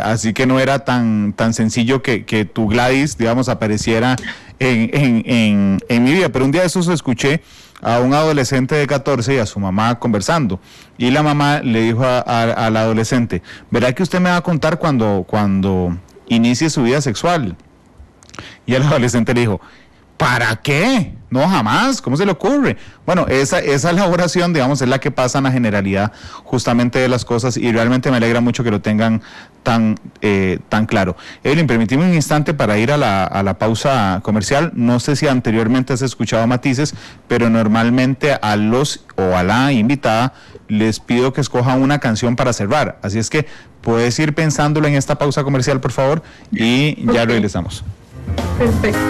así que no era tan sencillo que tu Gladys, digamos, apareciera en mi vida, pero un día de esos escuché a un adolescente de 14 y a su mamá conversando, y la mamá le dijo al adolescente, ¿verdad que usted me va a contar cuando inicie su vida sexual? Y el adolescente le dijo, ¿para qué? No, jamás, ¿cómo se le ocurre? Bueno, esa elaboración, digamos, es la que pasa en la generalidad justamente de las cosas, y realmente me alegra mucho que lo tengan tan claro. Evelyn, permíteme un instante para ir a la pausa comercial. No sé si anteriormente has escuchado Matices, pero normalmente a la invitada les pido que escojan una canción para cerrar. Así es que puedes ir pensándolo en esta pausa comercial, por favor, y ya regresamos. Perfecto.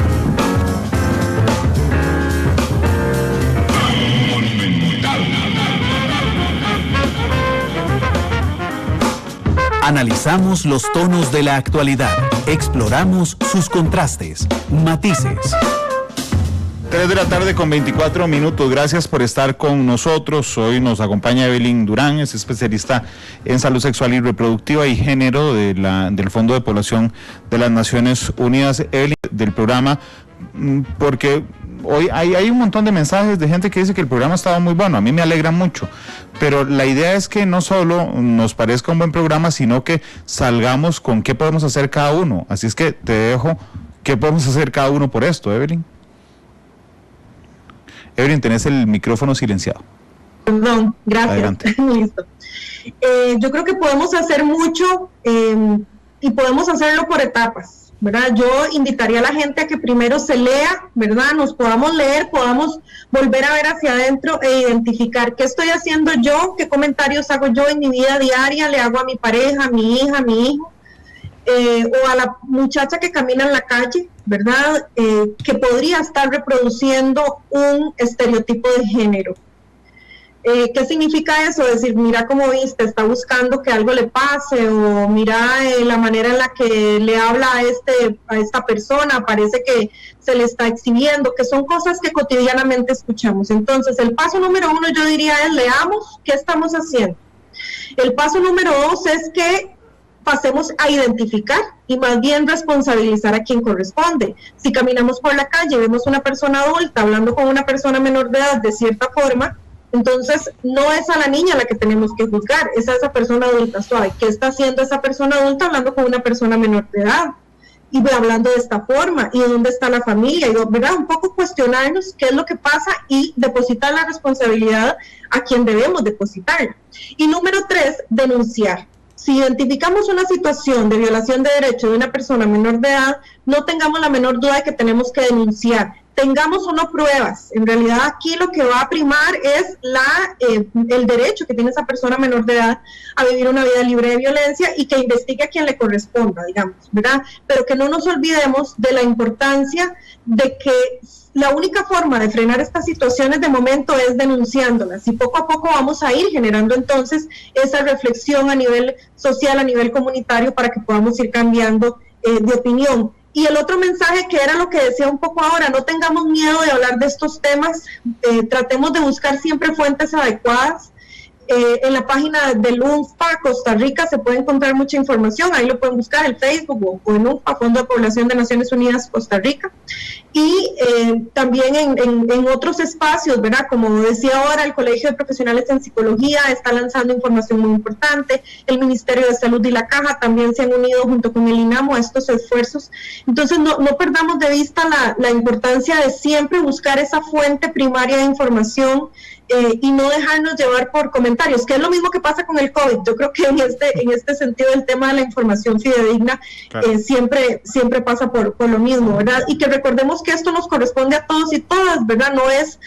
Analizamos los tonos de la actualidad, exploramos sus contrastes, matices. 3 de la tarde con 24 minutos, gracias por estar con nosotros. Hoy nos acompaña Evelyn Durán, es especialista en salud sexual y reproductiva y género del Fondo de Población de las Naciones Unidas. Evelyn, del programa, porque hoy hay un montón de mensajes de gente que dice que el programa estaba muy bueno, a mí me alegra mucho, pero la idea es que no solo nos parezca un buen programa, sino que salgamos con qué podemos hacer cada uno. Así es que te dejo, ¿qué podemos hacer cada uno por esto, Evelyn? Evelyn, tenés el micrófono silenciado. Perdón, gracias. Adelante. Listo. Yo creo que podemos hacer mucho y podemos hacerlo por etapas, ¿verdad? Yo invitaría a la gente a que primero se lea, ¿verdad? Nos podamos leer, podamos volver a ver hacia adentro e identificar qué estoy haciendo yo, qué comentarios hago yo en mi vida diaria, le hago a mi pareja, a mi hija, a mi hijo, o a la muchacha que camina en la calle, ¿verdad? Que podría estar reproduciendo un estereotipo de género. ¿Qué significa eso? Decir, mira cómo viste, está buscando que algo le pase, o mira la manera en la que le habla a esta persona, parece que se le está exhibiendo, que son cosas que cotidianamente escuchamos. Entonces, el paso número 1 yo diría es, leamos qué estamos haciendo. El paso número 2 es que pasemos a identificar y más bien responsabilizar a quien corresponde. Si caminamos por la calle y vemos una persona adulta hablando con una persona menor de edad de cierta forma, entonces no es a la niña la que tenemos que juzgar, es a esa persona adulta suave. ¿Qué está haciendo esa persona adulta hablando con una persona menor de edad? Y hablando de esta forma, ¿y dónde está la familia? Y, ¿verdad? Un poco cuestionarnos qué es lo que pasa y depositar la responsabilidad a quien debemos depositarla. Y número 3, denunciar. Si identificamos una situación de violación de derechos de una persona menor de edad, no tengamos la menor duda de que tenemos que denunciar. Tengamos o no pruebas, en realidad aquí lo que va a primar es el derecho que tiene esa persona menor de edad a vivir una vida libre de violencia y que investigue a quien le corresponda, digamos, ¿verdad? Pero que no nos olvidemos de la importancia de que la única forma de frenar estas situaciones de momento es denunciándolas, y poco a poco vamos a ir generando entonces esa reflexión a nivel social, a nivel comunitario, para que podamos ir cambiando de opinión. Y el otro mensaje, que era lo que decía un poco ahora, no tengamos miedo de hablar de estos temas, tratemos de buscar siempre fuentes adecuadas. En la página del UNFPA Costa Rica se puede encontrar mucha información, ahí lo pueden buscar, el Facebook o en UNFPA, Fondo de Población de Naciones Unidas Costa Rica, y también en otros espacios, ¿verdad? Como decía ahora, el Colegio de Profesionales en Psicología está lanzando información muy importante, el Ministerio de Salud y la Caja también se han unido junto con el INAMO a estos esfuerzos. Entonces no perdamos de vista la importancia de siempre buscar esa fuente primaria de información, y no dejarnos llevar por comentarios, que es lo mismo que pasa con el COVID. Yo creo que en este sentido el tema de la información fidedigna, claro, siempre pasa por lo mismo, ¿verdad? Y que recordemos que esto nos corresponde a todos y todas, ¿verdad? No es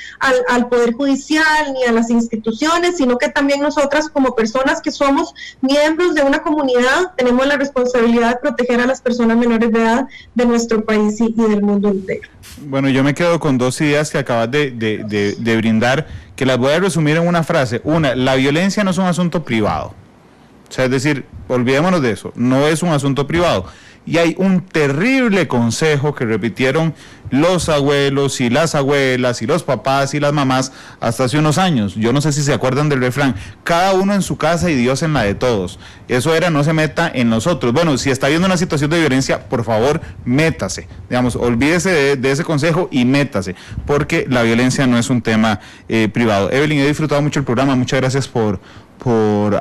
al Poder Judicial ni a las instituciones, sino que también nosotras como personas que somos miembros de una comunidad tenemos la responsabilidad de proteger a las personas menores de edad de nuestro país y del mundo entero. Bueno, yo me quedo con dos ideas que acabas de brindar, que las voy a resumir en una frase. Una, la violencia no es un asunto privado. O sea, es decir, olvidémonos de eso, no es un asunto privado. Y hay un terrible consejo que repitieron los abuelos y las abuelas y los papás y las mamás hasta hace unos años. Yo no sé si se acuerdan del refrán: cada uno en su casa y Dios en la de todos. Eso era: no se meta en nosotros. Bueno, si está viendo una situación de violencia, por favor, métase. Digamos, olvídese de ese consejo y métase, porque la violencia no es un tema privado. Evelyn, he disfrutado mucho el programa. Muchas gracias por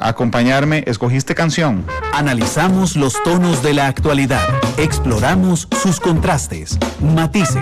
acompañarme. Escogiste canción. Analizamos los tonos de la actualidad, exploramos sus contrastes, matices.